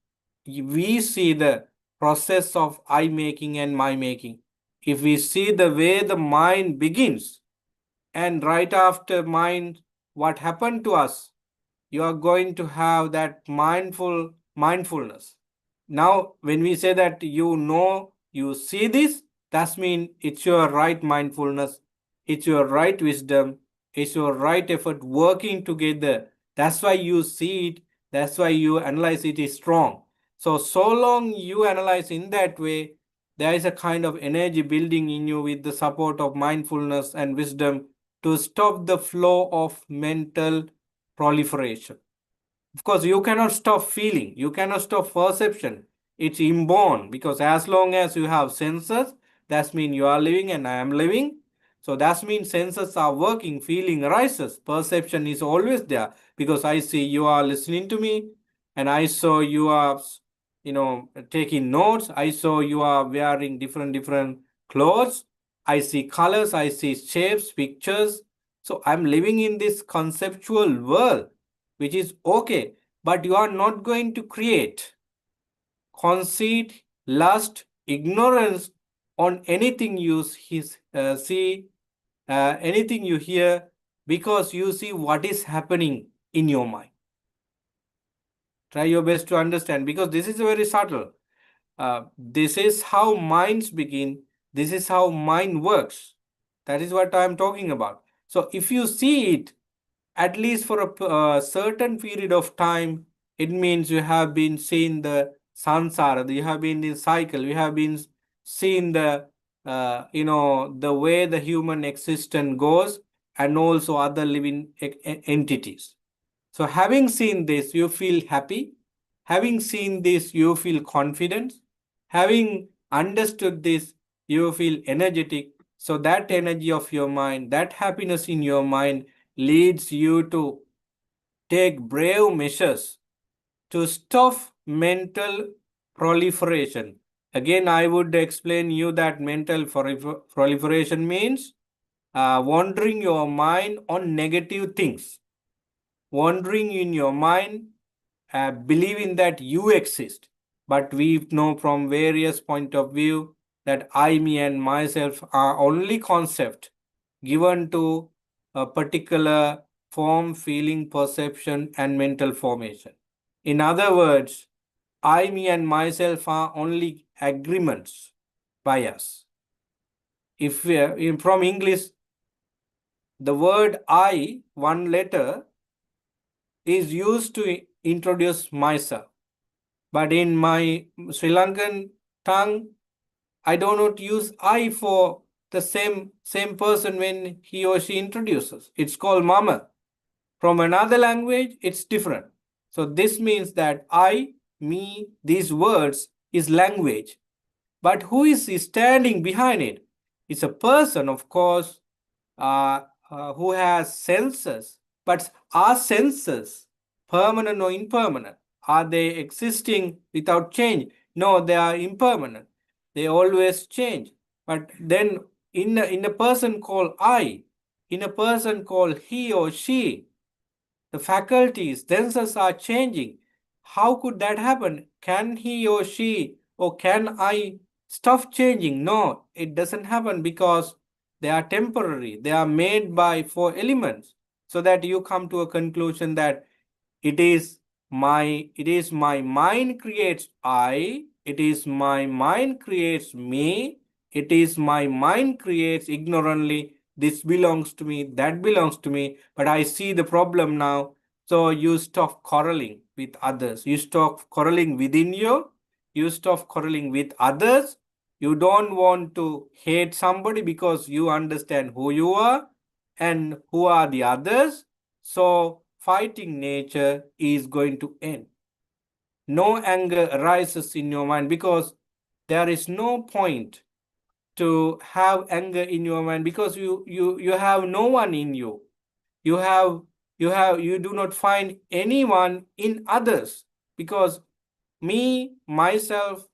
we see the process of I making and my making. If we see the way the mind begins, and right after mind, what happened to us, you are going to have that mindfulness. Now, when we say that you see this, that means it's your right mindfulness, it's your right wisdom, it's your right effort working together. That's why you see it, that's why you analyze it is strong. So long you analyze in that way, there is a kind of energy building in you with the support of mindfulness and wisdom to stop the flow of mental proliferation. Of course, you cannot stop feeling, you cannot stop perception. It's inborn, because as long as you have senses, that means you are living and I am living. So that means senses are working, feeling arises, perception is always there, because I see you are listening to me, and I saw you are, taking notes. I saw you are wearing different clothes. I see colors, I see shapes, pictures. So I'm living in this conceptual world, which is okay, but you are not going to create conceit, lust, ignorance on anything you see, anything you hear, because you see what is happening in your mind. Try your best to understand, because this is very subtle. This is how minds begin, this is how mind works. That is what I am talking about. So if you see it, at least for a certain period of time, it means you have been seeing the sansara, you have been in cycle, you have been seeing the way the human existence goes, and also other living entities. So having seen this, you feel happy. Having seen this, you feel confident. Having understood this, you feel energetic. So that energy of your mind, that happiness in your mind, leads you to take brave measures to stop mental proliferation. Again, I would explain you that mental proliferation means wandering your mind on negative things, wandering in your mind, believing that you exist. But we know from various point of view that I, me, and myself are only concept given to a particular form, feeling, perception, and mental formation. In other words, I, me, and myself are only agreements by us. If from English, the word I, one letter, is used to introduce myself. But in my Sri Lankan tongue, I do not use I for the same person when he or she introduces. It's called mama. From another language, it's different. So this means that I, me, these words is language. But who is standing behind it? It's a person, of course, who has senses. But are senses permanent or impermanent? Are they existing without change? No, they are impermanent. They always change. But then in a person called I, in a person called he or she, the faculties themselves are changing. How could that happen? Can he or she, or can I stop changing? No, it doesn't happen, because they are temporary. They are made by four elements. So that you come to a conclusion that it is my mind creates I, it is my mind creates me, it is my mind creates ignorantly, this belongs to me, that belongs to me. But I see the problem now. So you stop quarreling with others, you stop quarreling within you stop quarreling with others. You don't want to hate somebody, because you understand who you are and who are the others. So fighting nature is going to end. No anger arises in your mind, because there is no point to have anger in your mind, because you have no one in you. You do not find anyone in others, because me, myself,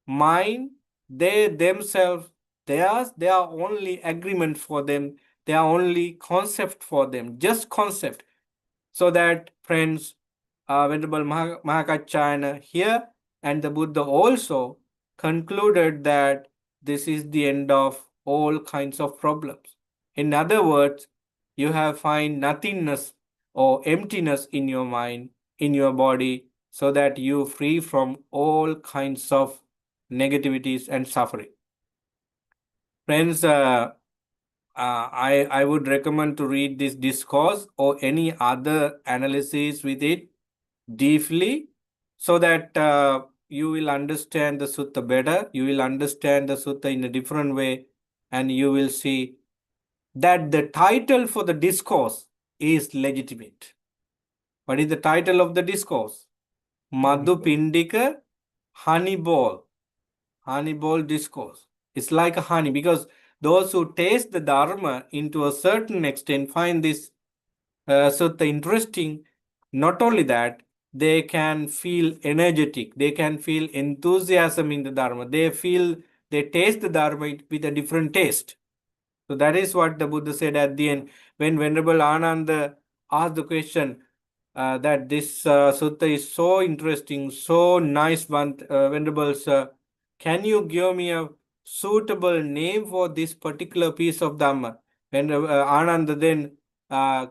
mine, they themselves, They are only agreement for them. They are only concept for them, just concept. So that, friends, Venerable Mahakachayana here and the Buddha also concluded that this is the end of all kinds of problems. In other words, you have find nothingness or emptiness in your mind, in your body, so that you free from all kinds of negativities and suffering. Friends, I would recommend to read this discourse or any other analysis with it deeply, so that you will understand the sutta better. You will understand the sutta in a different way, and you will see that the title for the discourse is legitimate. What is the title of the discourse? Madhupindika honey ball. Honey ball discourse. It's like a honey, because those who taste the Dharma into a certain extent find this sutta interesting. Not only that, they can feel energetic, they can feel enthusiasm in the Dharma. They taste the Dharma with a different taste. So that is what the Buddha said at the end when Venerable Ananda asked the question that this sutta is so interesting, so nice, Venerable Sir. Can you give me a suitable name for this particular piece of Dhamma? When Ananda then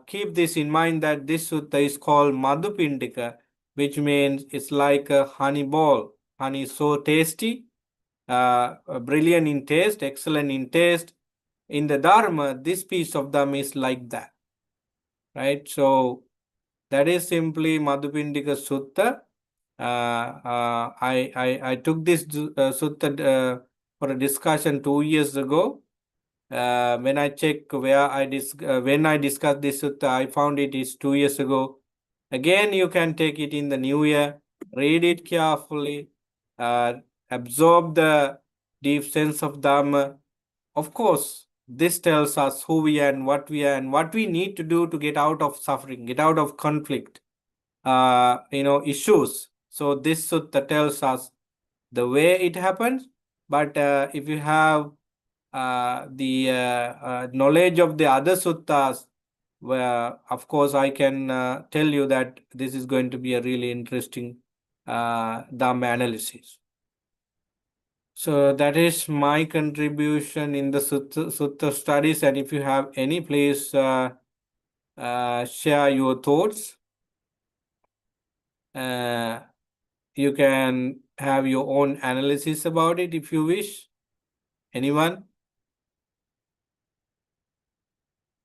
keep this in mind that this sutta is called Madhupindika, which means it's like a honey ball. Honey is so tasty, brilliant in taste, excellent in taste. In the Dharma, this piece of Dhamma is like that, right? So that is simply Madhupindika Sutta. I took this sutta for a discussion 2 years ago. When I check when I discussed this sutta, I found it is 2 years ago. Again, you can take it in the new year, read it carefully, absorb the deep sense of Dhamma. Of course, this tells us who we are and what we are and what we need to do to get out of suffering, get out of conflict, issues. So this sutta tells us the way it happens. But if you have the knowledge of the other suttas, where of course I can tell you that this is going to be a really interesting Dhamma analysis. So that is my contribution in the Sutta studies. And if you have any, please share your thoughts. You can have your own analysis about it if you wish. Anyone?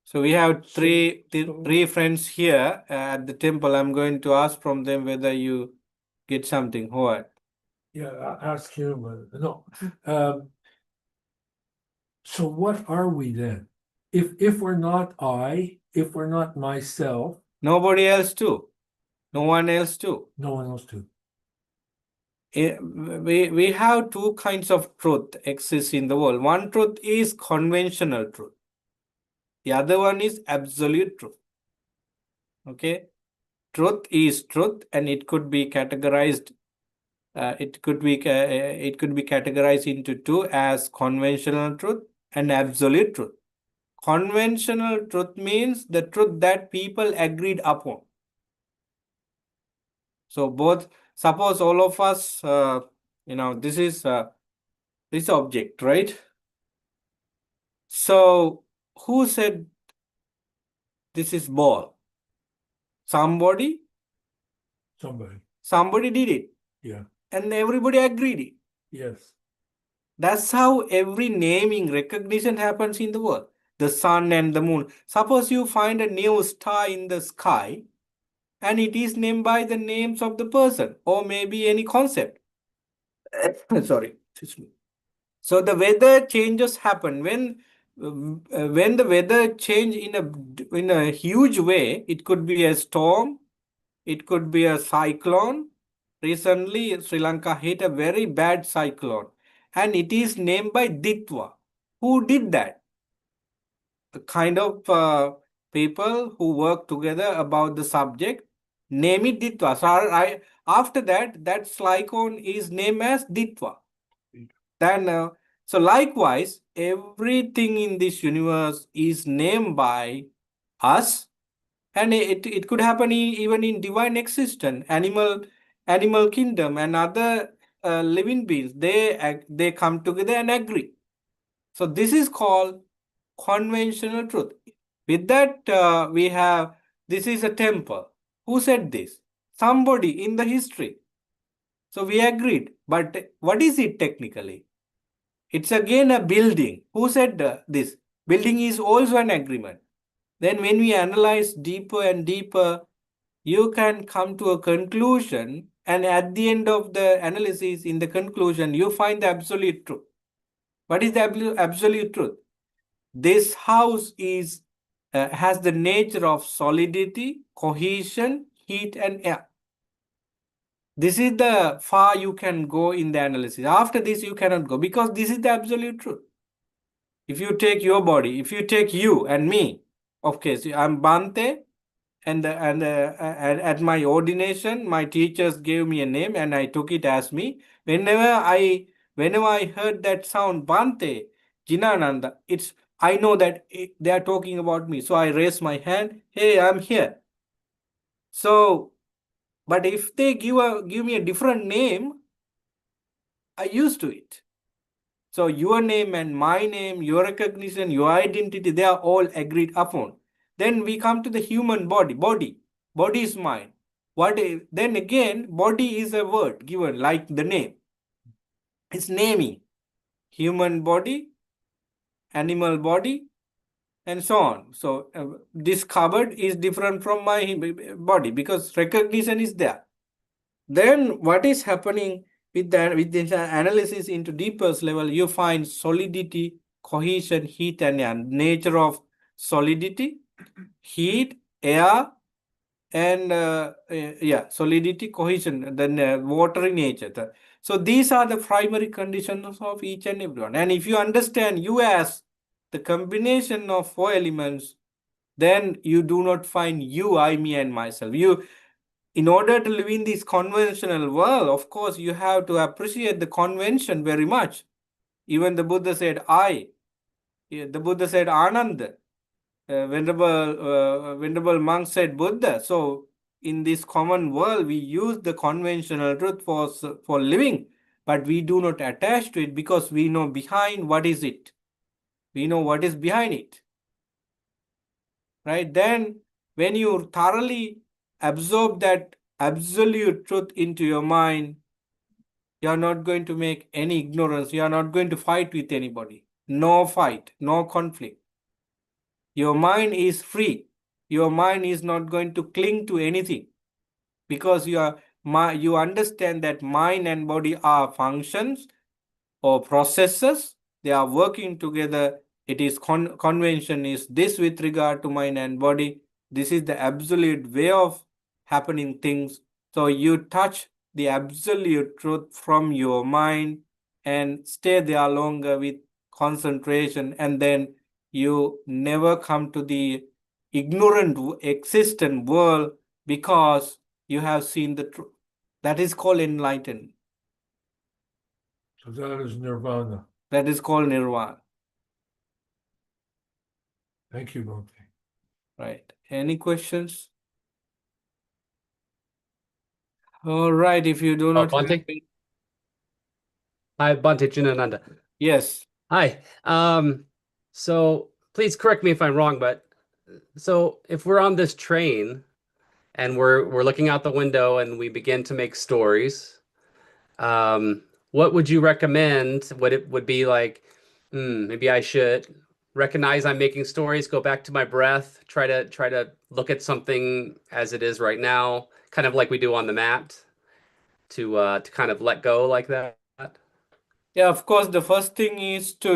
So we have three friends here at the temple. I'm going to ask from them whether you get something. What? Yeah, ask him. No. So what are we then? If we're not if we're not myself, Nobody else too. No one else too. no one else too. We have two kinds of truth exist in the world. One truth is conventional truth. The other one is absolute truth. Okay, truth is truth, and it could be categorized. It could be categorized into two as conventional truth and absolute truth. Conventional truth means the truth that people agreed upon. So both, suppose all of us, this is this object, right? So who said this is ball? Somebody did it. Yeah. And everybody agreed it. Yes. That's how every naming recognition happens in the world. The sun and the moon. Suppose you find a new star in the sky and it is named by the names of the person or maybe any concept. Sorry. So the weather changes happen when the weather change in a huge way. It could be a storm, it could be a cyclone. Recently, Sri Lanka hit a very bad cyclone, and it is named by Ditwa. Who did that? The kind of people who work together about the subject name it Ditwa. So after that cyclone is named as Ditwa. Then So likewise, everything in this universe is named by us, and it could happen even in divine existence, animal kingdom, and other living beings. They come together and agree. So this is called conventional truth. With that, we have, this is a temple. Who said this? Somebody in the history. So we agreed. But what is it technically? It's again a building. Who said this? Building is also an agreement. Then when we analyze deeper and deeper, you can come to a conclusion, and at the end of the analysis, in the conclusion, you find the absolute truth. What is the absolute truth? This house is has the nature of solidity, cohesion, heat, and air. This is the far you can go in the analysis. After this, you cannot go, because this is the absolute truth. If you take your body, if you take you and me, okay, so I'm Bante, and at my ordination, my teachers gave me a name, and I took it as me. Whenever I heard that sound Bante, Jinananda, I know that they are talking about me. So I raise my hand. Hey, I'm here. So, but if they give me a different name, I used to it. So your name and my name, your recognition, your identity, they are all agreed upon. Then we come to the human body. Body is mine. Then again, body is a word given like the name. It's naming. Human body, animal body, and so on. So this cupboard is different from my body because recognition is there. Then what is happening with this analysis into deepest level, you find solidity, cohesion, heat, and air. Nature of solidity, heat, air, and solidity, cohesion, then watery nature. So these are the primary conditions of each and everyone. And if you understand you as the combination of four elements, then you do not find you, I, me, and myself. In order to live in this conventional world, of course, you have to appreciate the convention very much. Even the Buddha said, I. The Buddha said, Anand. Venerable monk said, Buddha. So, in this common world, we use the conventional truth for living, but we do not attach to it because we know behind what is it. We know what is behind it. Right? Then, when you thoroughly absorb that absolute truth into your mind, you are not going to make any ignorance. You are not going to fight with anybody. No fight, no conflict. Your mind is free. Your mind is not going to cling to anything because you understand that mind and body are functions or processes. They are working together. It is convention is this with regard to mind and body. This is the absolute way of happening things. So you touch the absolute truth from your mind and stay there longer with concentration, and then you never come to the ignorant existent world because you have seen the truth. That is called enlightenment. So that is nirvana. That is called nirvana. Thank you, Bhante. Right. Any questions? All right. If you do not have Bhante? any- Hi, Bhante Jinananda. Yes. Hi. So please correct me if I'm wrong, but so if we're on this train and we're looking out the window and we begin to make stories, what would you recommend? What it would be like, maybe I should recognize I'm making stories, go back to my breath, try to look at something as it is right now, kind of like we do on the mat, to kind of let go like that. Yeah, of course, the first thing is to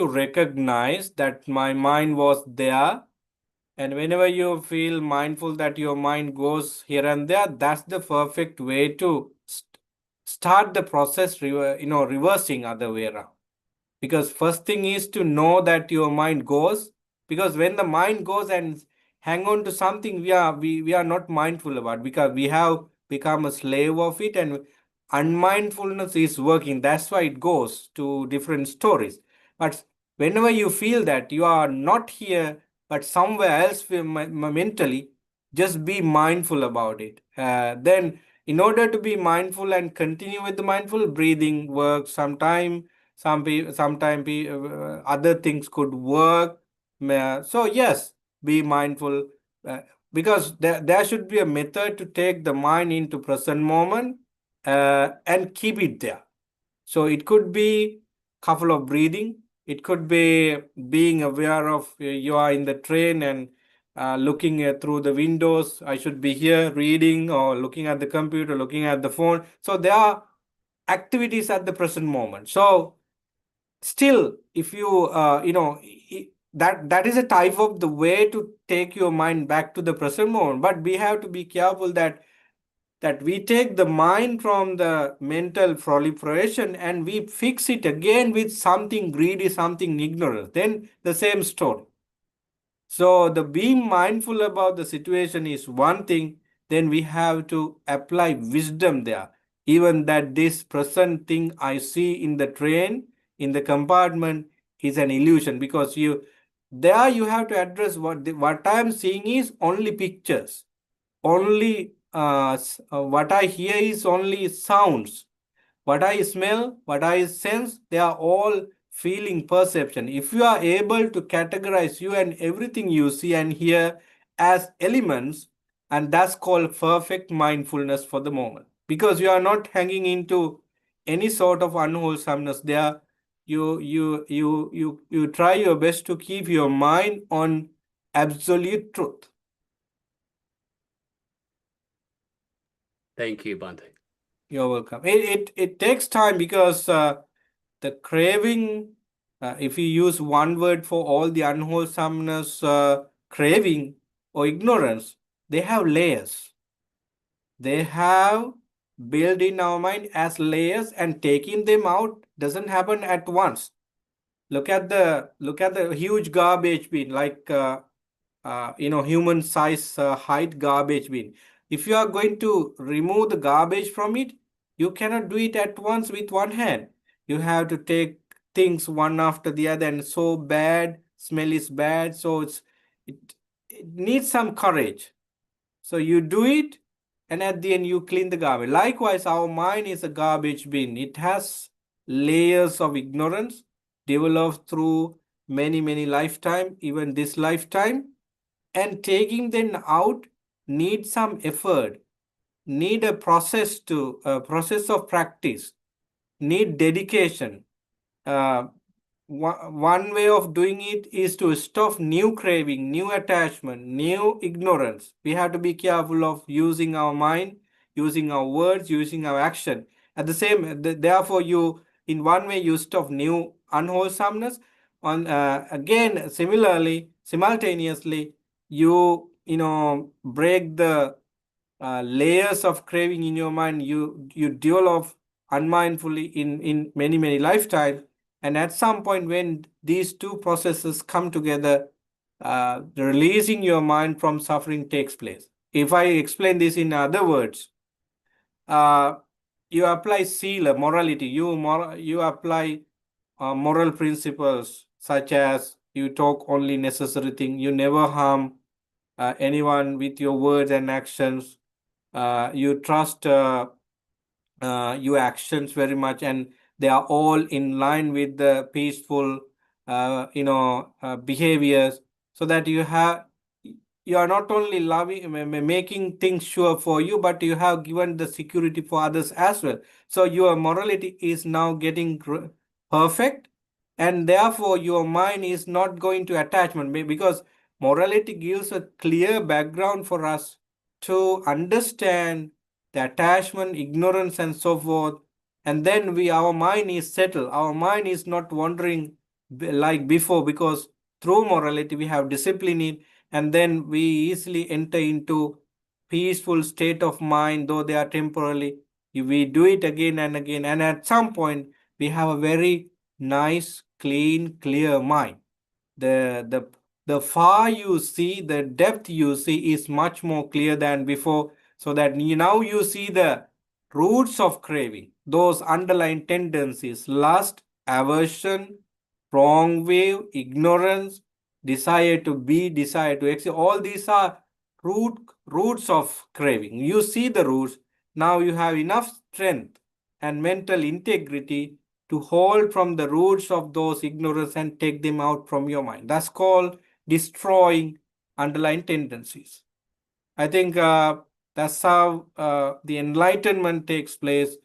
recognize that my mind was there. And whenever you feel mindful that your mind goes here and there, that's the perfect way to start the process, reversing other way around. Because first thing is to know that your mind goes, because when the mind goes and hang on to something, we are not mindful about, because we have become a slave of it, and unmindfulness is working. That's why it goes to different stories. But whenever you feel that you are not here, but somewhere else mentally, just be mindful about it. Then, in order to be mindful and continue with the mindful breathing work, sometime other things could work. So yes, be mindful, because there should be a method to take the mind into present moment and keep it there. So it could be couple of breathing. It could be being aware of you are in the train and looking through the windows. I should be here reading or looking at the computer, looking at the phone. So there are activities at the present moment. So still, if you that is a type of the way to take your mind back to the present moment. But we have to be careful that we take the mind from the mental proliferation and we fix it again with something greedy, something ignorant. Then the same story. So the being mindful about the situation is one thing. Then we have to apply wisdom there. Even that this present thing I see in the train, in the compartment, is an illusion, because you have to address what I am seeing is only pictures. Only what I hear is only sounds. What I smell, what I sense, they are all feeling perception. If you are able to categorize you and everything you see and hear as elements, and that's called perfect mindfulness for the moment, because you are not hanging into any sort of unwholesomeness there. You try your best to keep your mind on absolute truth. Thank you, Bante. You're welcome. It takes time, because the craving, if you use one word for all the unwholesomeness, craving or ignorance, they have layers. They have built in our mind as layers, and taking them out doesn't happen at once. Look at the huge garbage bin, like human size height garbage bin. If you are going to remove the garbage from it, you cannot do it at once with one hand. You have to take things one after the other, and so bad, smell is bad. So it needs some courage. So you do it, and at the end you clean the garbage. Likewise, our mind is a garbage bin. It has layers of ignorance developed through many lifetime, even this lifetime, and taking them out needs some effort, need a process of practice, need dedication. Uh, one way of doing it is to stop new craving, new attachment, new ignorance. We have to be careful of using our mind, using our words, using our action. At the same, therefore, you in one way you stop new unwholesomeness. On again, similarly, simultaneously, you break the layers of craving in your mind. You develop unmindfully in many lifetimes, and at some point when these two processes come together, the releasing your mind from suffering takes place. If I explain this in other words, you apply sila, morality. You apply moral principles, such as you talk only necessary thing, you never harm anyone with your words and actions, you trust your actions very much, and they are all in line with the peaceful behaviors, so that you are not only loving, making things sure for you, but you have given the security for others as well. So your morality is now getting perfect, and therefore your mind is not going to attachment, because morality gives a clear background for us to understand the attachment, ignorance, and so forth. And then our mind is settled. Our mind is not wandering like before, because through morality we have discipline it, and then we easily enter into peaceful state of mind, though they are temporarily. We do it again and again, and at some point we have a very nice, clean, clear mind. The far you see, the depth you see is much more clear than before, so that now you see the roots of craving, those underlying tendencies, lust, aversion, wrong way, ignorance, desire to be, desire to exist, all these are roots of craving. You see the roots, now you have enough strength and mental integrity to hold from the roots of those ignorance and take them out from your mind. That's called destroying underlying tendencies. I think that's how the enlightenment takes place,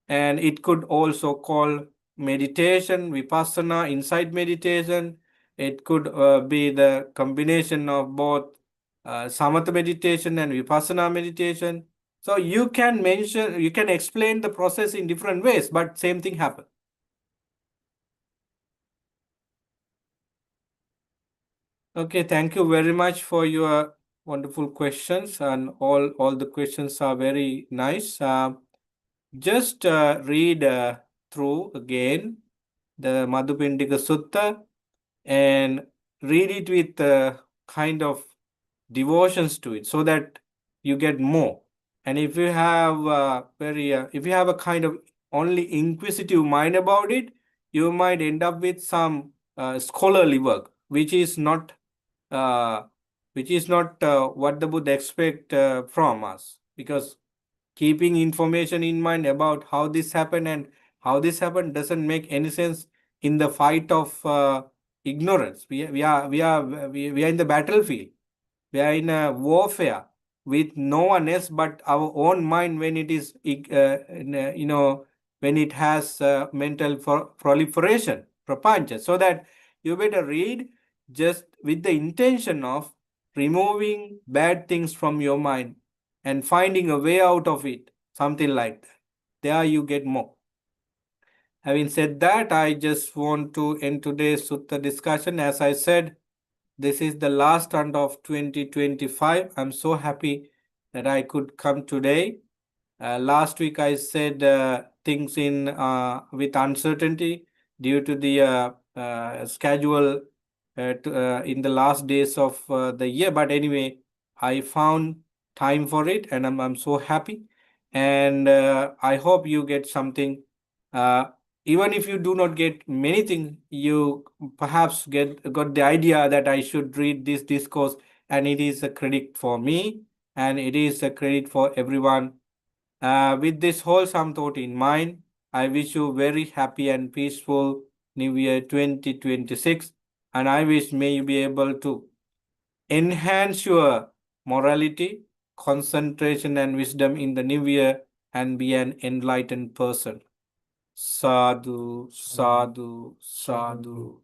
and it could also call meditation, vipassana, insight meditation. It could be the combination of both samatha meditation and vipassana meditation. So you can explain the process in different ways, but same thing happens. Okay, thank you very much for your wonderful questions, and all the questions are very nice. Just read through again the Madhupindika Sutta and read it with kind of devotions to it, so that you get more. And if you have if you have a kind of only inquisitive mind about it, you might end up with some scholarly work, which is not what the Buddha expect from us, because keeping information in mind about how this happened and how this happened doesn't make any sense in the fight of ignorance. We are in the battlefield. We are in a warfare with no one else but our own mind when it is when it has mental proliferation, prapancha. So that you better read just with the intention of removing bad things from your mind and finding a way out of it, something like that. There you get more. Having said that, I just want to end today's Sutta discussion. As I said, this is the last round of 2025. I'm so happy that I could come today. Last week I said things with uncertainty due to the schedule in the last days of the year. But anyway, I found time for it, and I'm so happy. And I hope you get something. Even if you do not get many things, you perhaps got the idea that I should read this discourse, and it is a credit for me, and it is a credit for everyone. With this wholesome thought in mind, I wish you very happy and peaceful New Year 2026, and I wish may you be able to enhance your morality, concentration, and wisdom in the new year and be an enlightened person. Sadhu, sadhu, sadhu.